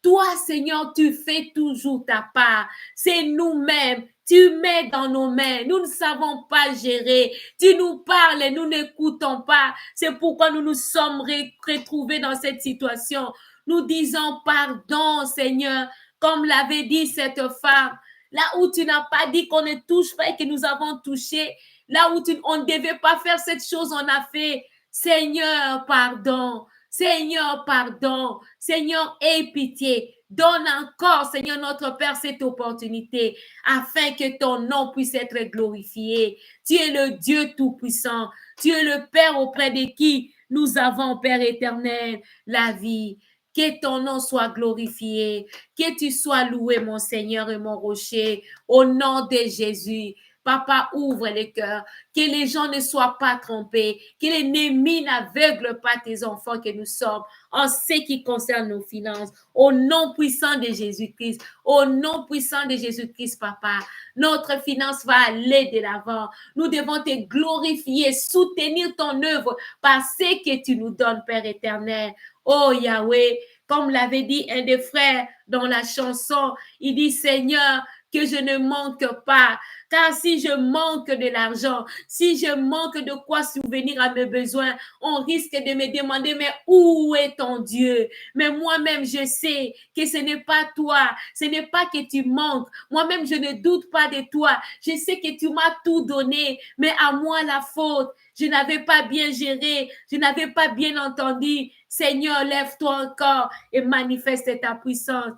Toi, Seigneur, tu fais toujours ta part. C'est nous-mêmes. Tu mets dans nos mains. Nous ne savons pas gérer. Tu nous parles et nous n'écoutons pas. C'est pourquoi nous nous sommes retrouvés dans cette situation. Nous disons pardon, Seigneur, comme l'avait dit cette femme. Là où tu n'as pas dit qu'on ne touche pas et que nous avons touché. Là où on ne devait pas faire cette chose, on a fait. Seigneur, pardon. Seigneur, pardon. Seigneur, aie pitié. Donne encore, Seigneur notre Père, cette opportunité afin que ton nom puisse être glorifié. Tu es le Dieu Tout-Puissant. Tu es le Père auprès de qui nous avons, Père éternel, la vie. Que ton nom soit glorifié. Que tu sois loué, mon Seigneur et mon rocher. Au nom de Jésus. Papa, ouvre les cœurs, que les gens ne soient pas trompés, que l'ennemi n'aveugle pas tes enfants que nous sommes en ce qui concerne nos finances. Au nom puissant de Jésus-Christ, au nom puissant de Jésus-Christ, Papa, notre finance va aller de l'avant. Nous devons te glorifier, soutenir ton œuvre par ce que tu nous donnes, Père éternel. Oh Yahweh, comme l'avait dit un des frères dans la chanson, il dit, Seigneur, que je ne manque pas. Car si je manque de l'argent, si je manque de quoi subvenir à mes besoins, on risque de me demander, mais où est ton Dieu? Mais moi-même, je sais que ce n'est pas toi, ce n'est pas que tu manques. Moi-même, je ne doute pas de toi. Je sais que tu m'as tout donné, mais à moi la faute. Je n'avais pas bien géré, je n'avais pas bien entendu. Seigneur, lève-toi encore et manifeste ta puissance.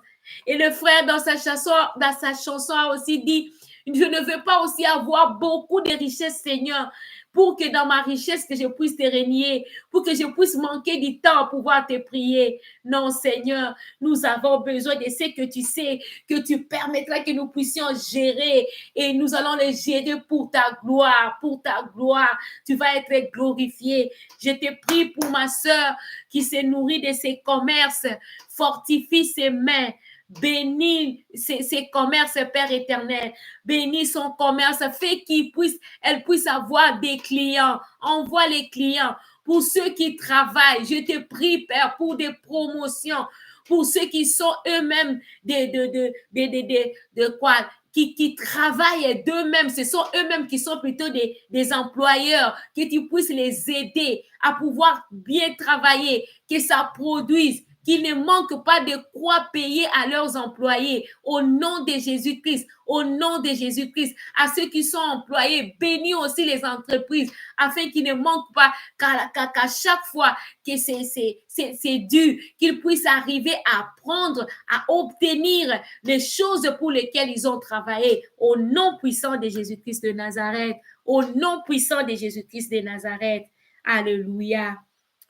Et le frère, dans sa chanson, a aussi dit, je ne veux pas aussi avoir beaucoup de richesses, Seigneur, pour que dans ma richesse, que je puisse te régner, pour que je puisse manquer du temps pour pouvoir te prier. Non, Seigneur, nous avons besoin de ce que tu sais, que tu permettras que nous puissions gérer et nous allons les gérer pour ta gloire, pour ta gloire. Tu vas être glorifié. Je te prie pour ma soeur qui se nourrit de ses commerces, fortifie ses mains. Bénis ses commerces, Père éternel. Bénis son commerce. Fais elle puisse avoir des clients. Envoie les clients. Pour ceux qui travaillent, je te prie, Père, pour des promotions. Pour ceux qui sont eux-mêmes qui travaillent d'eux-mêmes, ce sont eux-mêmes qui sont plutôt des employeurs, que tu puisses les aider à pouvoir bien travailler, que ça produise, qu'ils ne manquent pas de quoi payer à leurs employés. Au nom de Jésus-Christ, au nom de Jésus-Christ, à ceux qui sont employés, bénis aussi les entreprises afin qu'ils ne manquent pas, qu'à chaque fois que c'est dû, qu'ils puissent arriver à prendre, à obtenir les choses pour lesquelles ils ont travaillé. Au nom puissant de Jésus-Christ de Nazareth, au nom puissant de Jésus-Christ de Nazareth. Alléluia.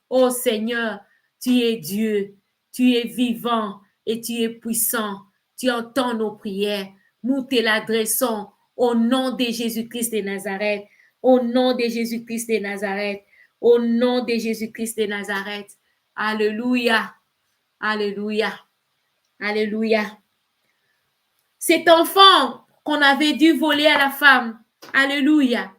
Oh Seigneur, tu es Dieu. Tu es vivant et tu es puissant. Tu entends nos prières. Nous te l'adressons au nom de Jésus-Christ de Nazareth. Au nom de Jésus-Christ de Nazareth. Au nom de Jésus-Christ de Nazareth. Alléluia. Alléluia. Alléluia. Cet enfant qu'on avait dû voler à la femme. Alléluia.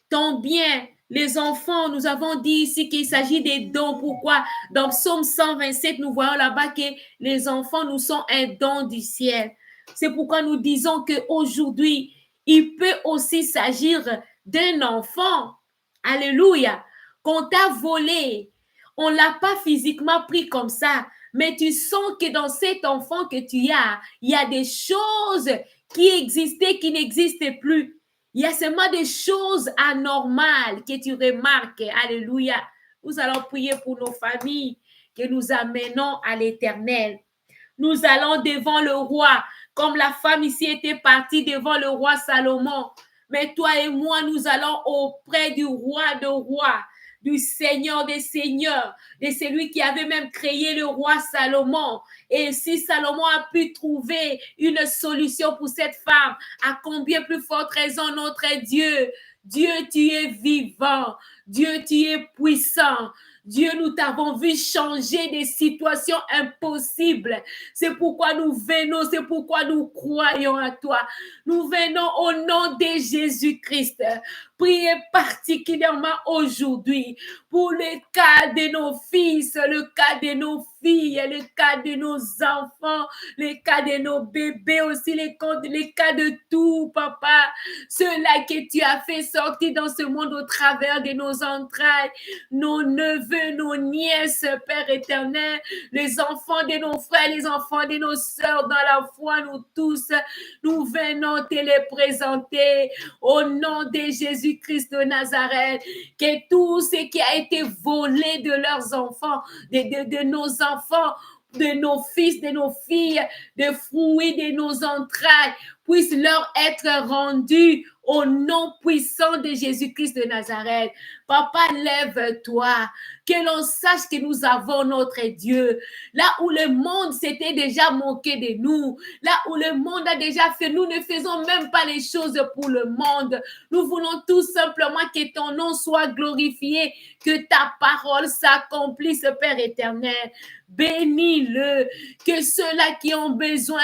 Ton bien, les enfants, nous avons dit ici qu'il s'agit des dons. Pourquoi? Dans Psaume 127, nous voyons là-bas que les enfants nous sont un don du ciel. C'est pourquoi nous disons qu'aujourd'hui, il peut aussi s'agir d'un enfant. Alléluia. Qu'on t'a volé. On ne l'a pas physiquement pris comme ça. Mais tu sens que dans cet enfant que tu as, il y a des choses qui existaient, qui n'existent plus. Il y a seulement des choses anormales que tu remarques. Alléluia. Nous allons prier pour nos familles, que nous amenons à l'Éternel. Nous allons devant le roi, comme la femme ici était partie devant le roi Salomon. Mais toi et moi, nous allons auprès du roi de rois, du Seigneur des seigneurs, de celui qui avait même créé le roi Salomon. Et si Salomon a pu trouver une solution pour cette femme, à combien plus forte raison notre Dieu. Dieu, tu es vivant. Dieu, tu es puissant. Dieu, nous t'avons vu changer des situations impossibles. C'est pourquoi nous venons, c'est pourquoi nous croyons à toi. Nous venons au nom de Jésus-Christ. Priez particulièrement aujourd'hui pour le cas de nos fils, le cas de nos filles, le cas de nos enfants, le cas de nos bébés aussi, les cas de tout, papa. Ceux-là que tu as fait sortir dans ce monde au travers de nos entrailles, nos neveux, nos nièces, Père éternel, les enfants de nos frères, les enfants de nos sœurs dans la foi, nous tous, nous venons te les présenter au nom de Jésus-Christ de Nazareth, que tout ce qui a été volé de leurs enfants, de nos enfants, de nos fils, de nos filles, de fruits de nos entrailles, puisse leur être rendu au nom puissant de Jésus-Christ de Nazareth. Papa, lève-toi, que l'on sache que nous avons notre Dieu. Là où le monde s'était déjà moqué de nous, là où le monde a déjà fait, nous ne faisons même pas les choses pour le monde. Nous voulons tout simplement que ton nom soit glorifié, que ta parole s'accomplisse, Père éternel. Bénis-le, que ceux-là qui ont besoin,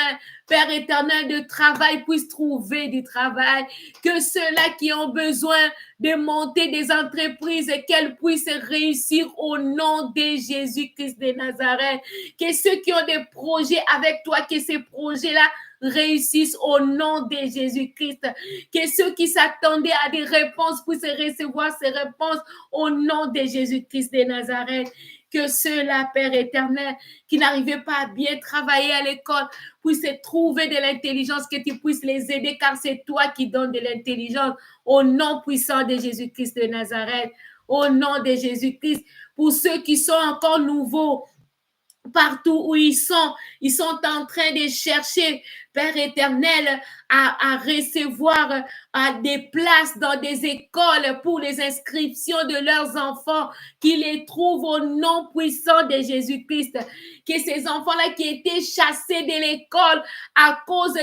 Père éternel, de travail puissent trouver du travail, que ceux-là qui ont besoin de monter des entreprises, qu'elles puissent réussir au nom de Jésus-Christ de Nazareth, que ceux qui ont des projets avec toi, que ces projets-là réussissent au nom de Jésus-Christ, que ceux qui s'attendaient à des réponses puissent recevoir ces réponses au nom de Jésus-Christ de Nazareth. Que ceux-là, Père éternel, qui n'arrivaient pas à bien travailler à l'école, puissent trouver de l'intelligence, que tu puisses les aider, car c'est toi qui donnes de l'intelligence au nom puissant de Jésus-Christ de Nazareth, au nom de Jésus-Christ. Pour ceux qui sont encore nouveaux, partout où ils sont en train de chercher, Père éternel, à recevoir des places dans des écoles pour les inscriptions de leurs enfants, qu'ils les trouvent au nom puissant de Jésus-Christ. Que ces enfants-là qui étaient chassés de l'école à cause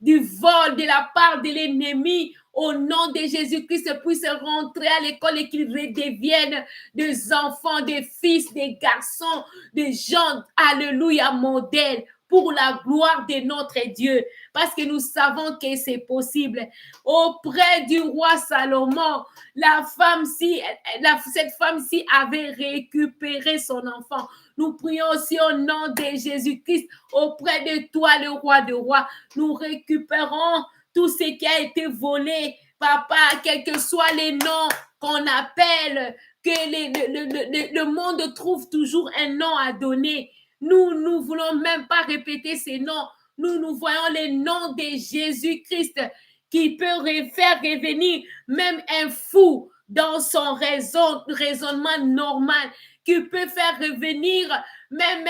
du vol de la part de l'ennemi, au nom de Jésus-Christ, puissent rentrer à l'école et qu'ils redeviennent des enfants, des fils, des garçons, des gens, alléluia, modèles, pour la gloire de notre Dieu, parce que nous savons que c'est possible. Auprès du roi Salomon, cette femme-ci avait récupéré son enfant. Nous prions aussi au nom de Jésus-Christ, auprès de toi, le roi de rois. Nous récupérons tout ce qui a été volé, papa, quels que soient les noms qu'on appelle, que le monde trouve toujours un nom à donner. Nous ne voulons même pas répéter ces noms. Nous voyons les noms de Jésus-Christ qui peut faire revenir même un fou dans son raisonnement normal, qui peut faire revenir même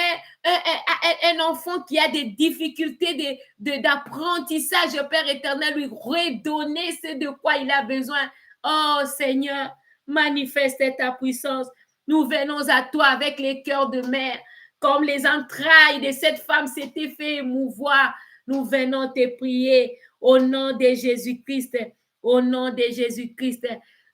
un enfant qui a des difficultés d'apprentissage, Père éternel, lui redonner ce de quoi il a besoin. Oh Seigneur, manifeste ta puissance. Nous venons à toi avec les cœurs de mère, comme les entrailles de cette femme s'étaient fait émouvoir. Nous venons te prier au nom de Jésus-Christ, au nom de Jésus-Christ.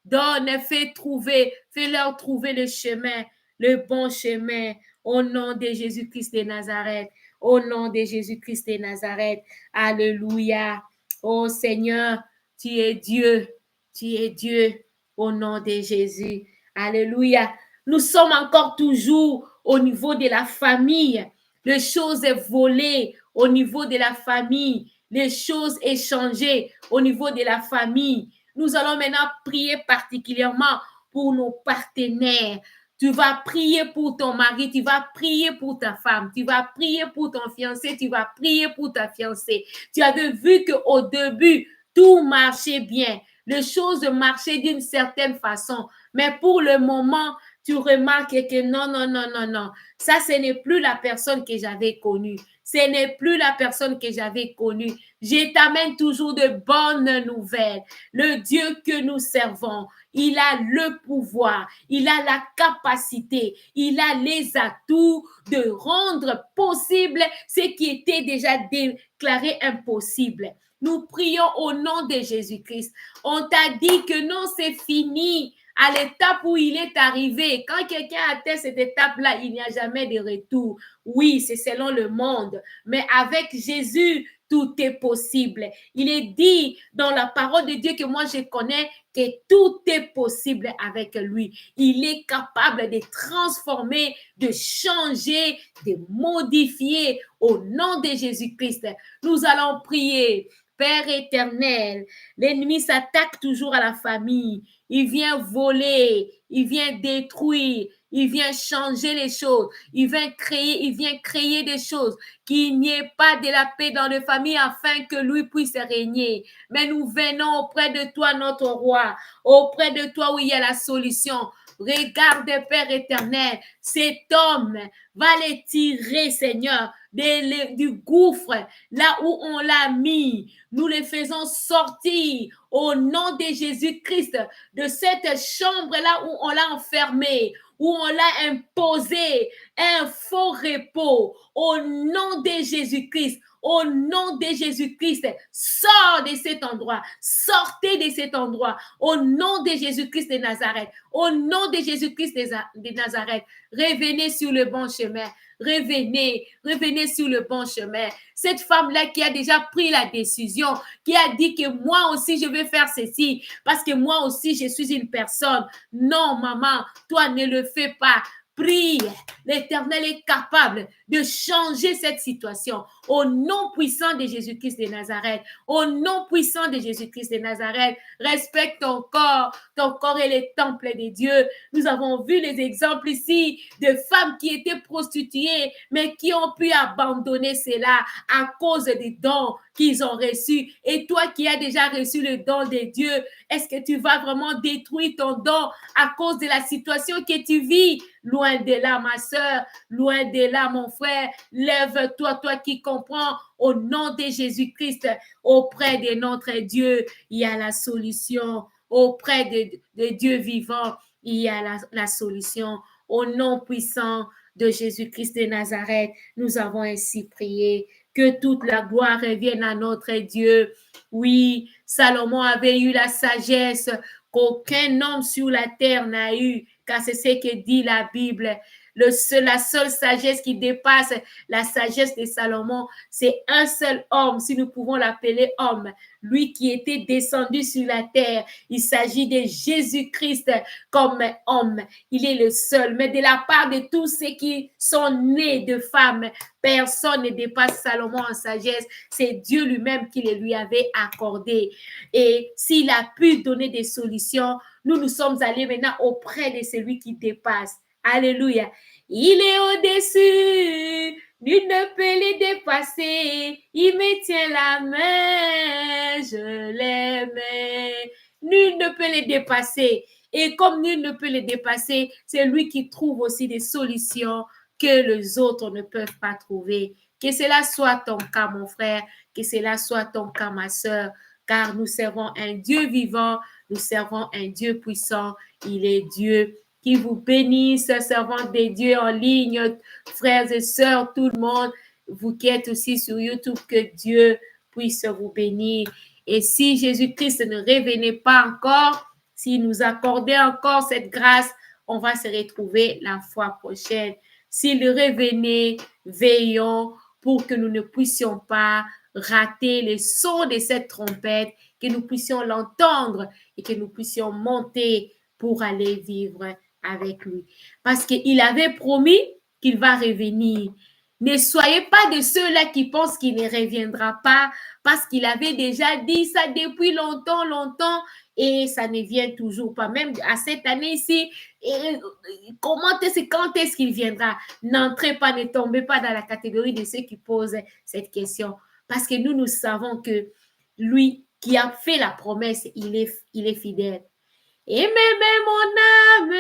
Donne, fais-leur trouver le chemin, le bon chemin. Au nom de Jésus-Christ de Nazareth. Au nom de Jésus-Christ de Nazareth. Alléluia. Oh Seigneur, tu es Dieu. Tu es Dieu. Au nom de Jésus. Alléluia. Nous sommes encore toujours au niveau de la famille. Les choses volées au niveau de la famille. Les choses échangées au niveau de la famille. Nous allons maintenant prier particulièrement pour nos partenaires. Tu vas prier pour ton mari, tu vas prier pour ta femme, tu vas prier pour ton fiancé, tu vas prier pour ta fiancée. Tu avais vu qu'au début, tout marchait bien. Les choses marchaient d'une certaine façon. Mais pour le moment, tu remarques que non. Ça, ce n'est plus la personne que j'avais connue. Ce n'est plus la personne que j'avais connue. Je t'amène toujours de bonnes nouvelles. Le Dieu que nous servons, il a le pouvoir, il a la capacité, il a les atouts de rendre possible ce qui était déjà déclaré impossible. Nous prions au nom de Jésus-Christ. On t'a dit que non, c'est fini. À l'étape où il est arrivé, quand quelqu'un atteint cette étape-là, il n'y a jamais de retour. Oui, c'est selon le monde, mais avec Jésus, tout est possible. Il est dit dans la parole de Dieu que moi je connais que tout est possible avec lui. Il est capable de transformer, de changer, de modifier au nom de Jésus-Christ. Nous allons prier. Père éternel, l'ennemi s'attaque toujours à la famille. Il vient voler, il vient détruire, il vient changer les choses, il vient créer des choses, qu'il n'y ait pas de la paix dans les familles afin que lui puisse régner. Mais nous venons auprès de toi, notre roi, auprès de toi où il y a la solution. Regarde, Père éternel, cet homme va les tirer, Seigneur, du gouffre, là où on l'a mis. Nous les faisons sortir au nom de Jésus-Christ de cette chambre-là où on l'a enfermé, où on l'a imposé un faux repos. Au nom de Jésus-Christ, au nom de Jésus-Christ, sors de cet endroit, sortez de cet endroit, au nom de Jésus-Christ de Nazareth, au nom de Jésus-Christ de Nazareth, revenez sur le bon chemin. Revenez sur le bon chemin. Cette femme-là qui a déjà pris la décision, qui a dit que moi aussi je vais faire ceci, parce que moi aussi je suis une personne. Non, maman, toi ne le fais pas. Prie, l'Éternel est capable de changer cette situation au nom puissant de Jésus-Christ de Nazareth. Au nom puissant de Jésus-Christ de Nazareth, respecte ton corps est le temple de Dieu. Nous avons vu les exemples ici de femmes qui étaient prostituées, mais qui ont pu abandonner cela à cause des dons qu'ils ont reçus. Et toi qui as déjà reçu le don de Dieu, est-ce que tu vas vraiment détruire ton don à cause de la situation que tu vis? Loin de là, ma soeur, loin de là, mon frère. Lève-toi, toi qui comprends, au nom de Jésus-Christ, auprès de notre Dieu, il y a la solution. Auprès de Dieu vivant, il y a la solution. Au nom puissant de Jésus-Christ de Nazareth, nous avons ainsi prié. Que toute la gloire revienne à notre Dieu. Oui, Salomon avait eu la sagesse qu'aucun homme sur la terre n'a eu, car c'est ce que dit la Bible. La seule sagesse qui dépasse la sagesse de Salomon, c'est un seul homme, si nous pouvons l'appeler homme, lui qui était descendu sur la terre. Il s'agit de Jésus-Christ comme homme. Il est le seul. Mais de la part de tous ceux qui sont nés de femmes, personne ne dépasse Salomon en sagesse. C'est Dieu lui-même qui les lui avait accordé. Et s'il a pu donner des solutions, nous sommes allés maintenant auprès de celui qui dépasse. Alléluia. Il est au-dessus, nul ne peut les dépasser. Il me tient la main, je l'aime. Nul ne peut les dépasser. Et comme nul ne peut les dépasser, c'est lui qui trouve aussi des solutions que les autres ne peuvent pas trouver. Que cela soit ton cas, mon frère, que cela soit ton cas, ma soeur, car nous servons un Dieu vivant, nous servons un Dieu puissant. Il est Dieu. Qui vous bénisse, servants de Dieu en ligne, frères et sœurs, tout le monde, vous qui êtes aussi sur YouTube, que Dieu puisse vous bénir. Et si Jésus-Christ ne revenait pas encore, S'il nous accordait encore cette grâce, on va se retrouver la fois prochaine. S'il revenait, veillons pour que nous ne puissions pas rater les sons de cette trompette, que nous puissions l'entendre et que nous puissions monter pour aller vivre avec lui. Parce qu'il avait promis qu'il va revenir. Ne soyez pas de ceux-là qui pensent qu'il ne reviendra pas, parce qu'il avait déjà dit ça depuis longtemps, longtemps, et ça ne vient toujours pas. Même à cette année-ci, quand est-ce qu'il viendra? N'entrez pas, ne tombez pas dans la catégorie de ceux qui posent cette question. Parce que nous savons que lui qui a fait la promesse, il est fidèle. Et même mon âme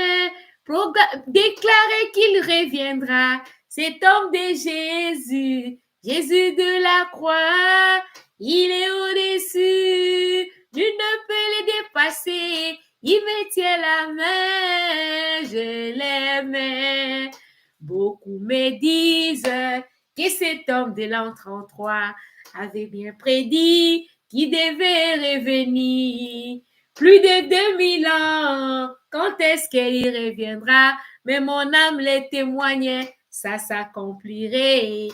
déclarait qu'il reviendra. Cet homme de Jésus, Jésus de la croix, il est au-dessus. Nul ne peut le dépasser. Il me tient la main, je l'aime. Beaucoup me disent que cet homme de l'an 33 avait bien prédit qu'il devait revenir. Plus de 2000 ans, quand est-ce qu'il reviendra? Mais mon âme les témoignait, ça s'accomplirait.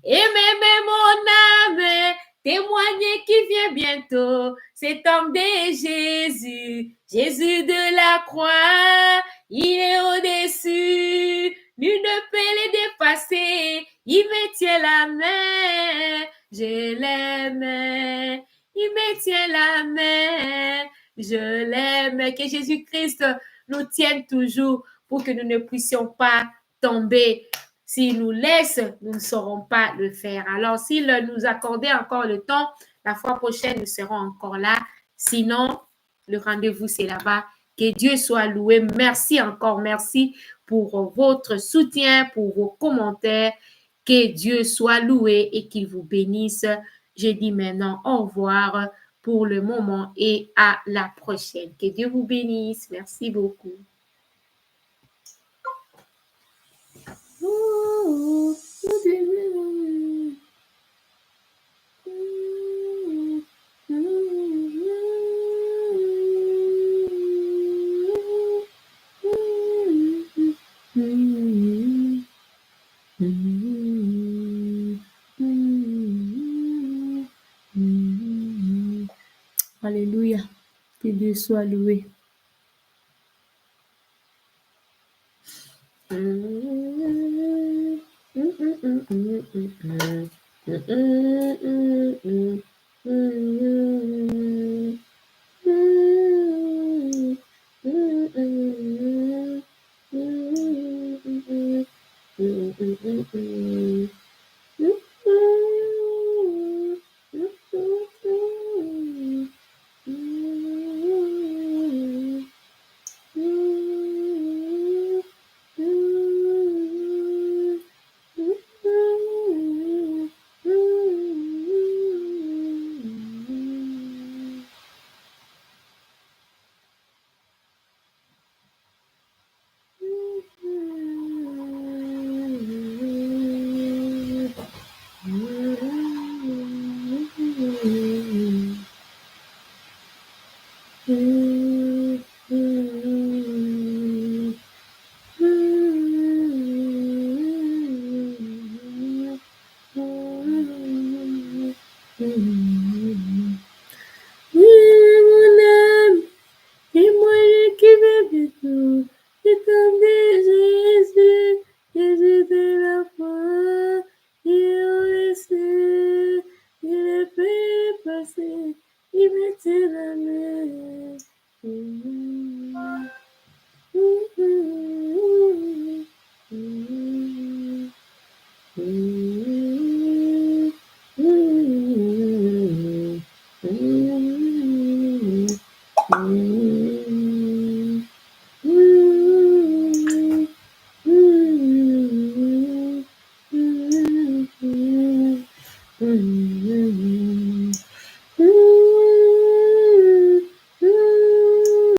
Et même mon âme témoignait qu'il vient bientôt. Cet homme de Jésus, Jésus de la croix, il est au-dessus. Nul ne peut le dépasser. Il me tient la main, je l'aime. Il me tient la main, je l'aime. Que Jésus-Christ nous tienne toujours pour que nous ne puissions pas tomber. S'il nous laisse, nous ne saurons pas le faire. Alors, s'il nous accordait encore le temps, la fois prochaine, nous serons encore là. Sinon, le rendez-vous, c'est là-bas. Que Dieu soit loué. Merci encore. Merci pour votre soutien, pour vos commentaires. Que Dieu soit loué et qu'il vous bénisse. Je dis maintenant au revoir pour le moment et à la prochaine. Que Dieu vous bénisse. Merci beaucoup. Alléluia. Que Dieu soit loué. Mm-hmm.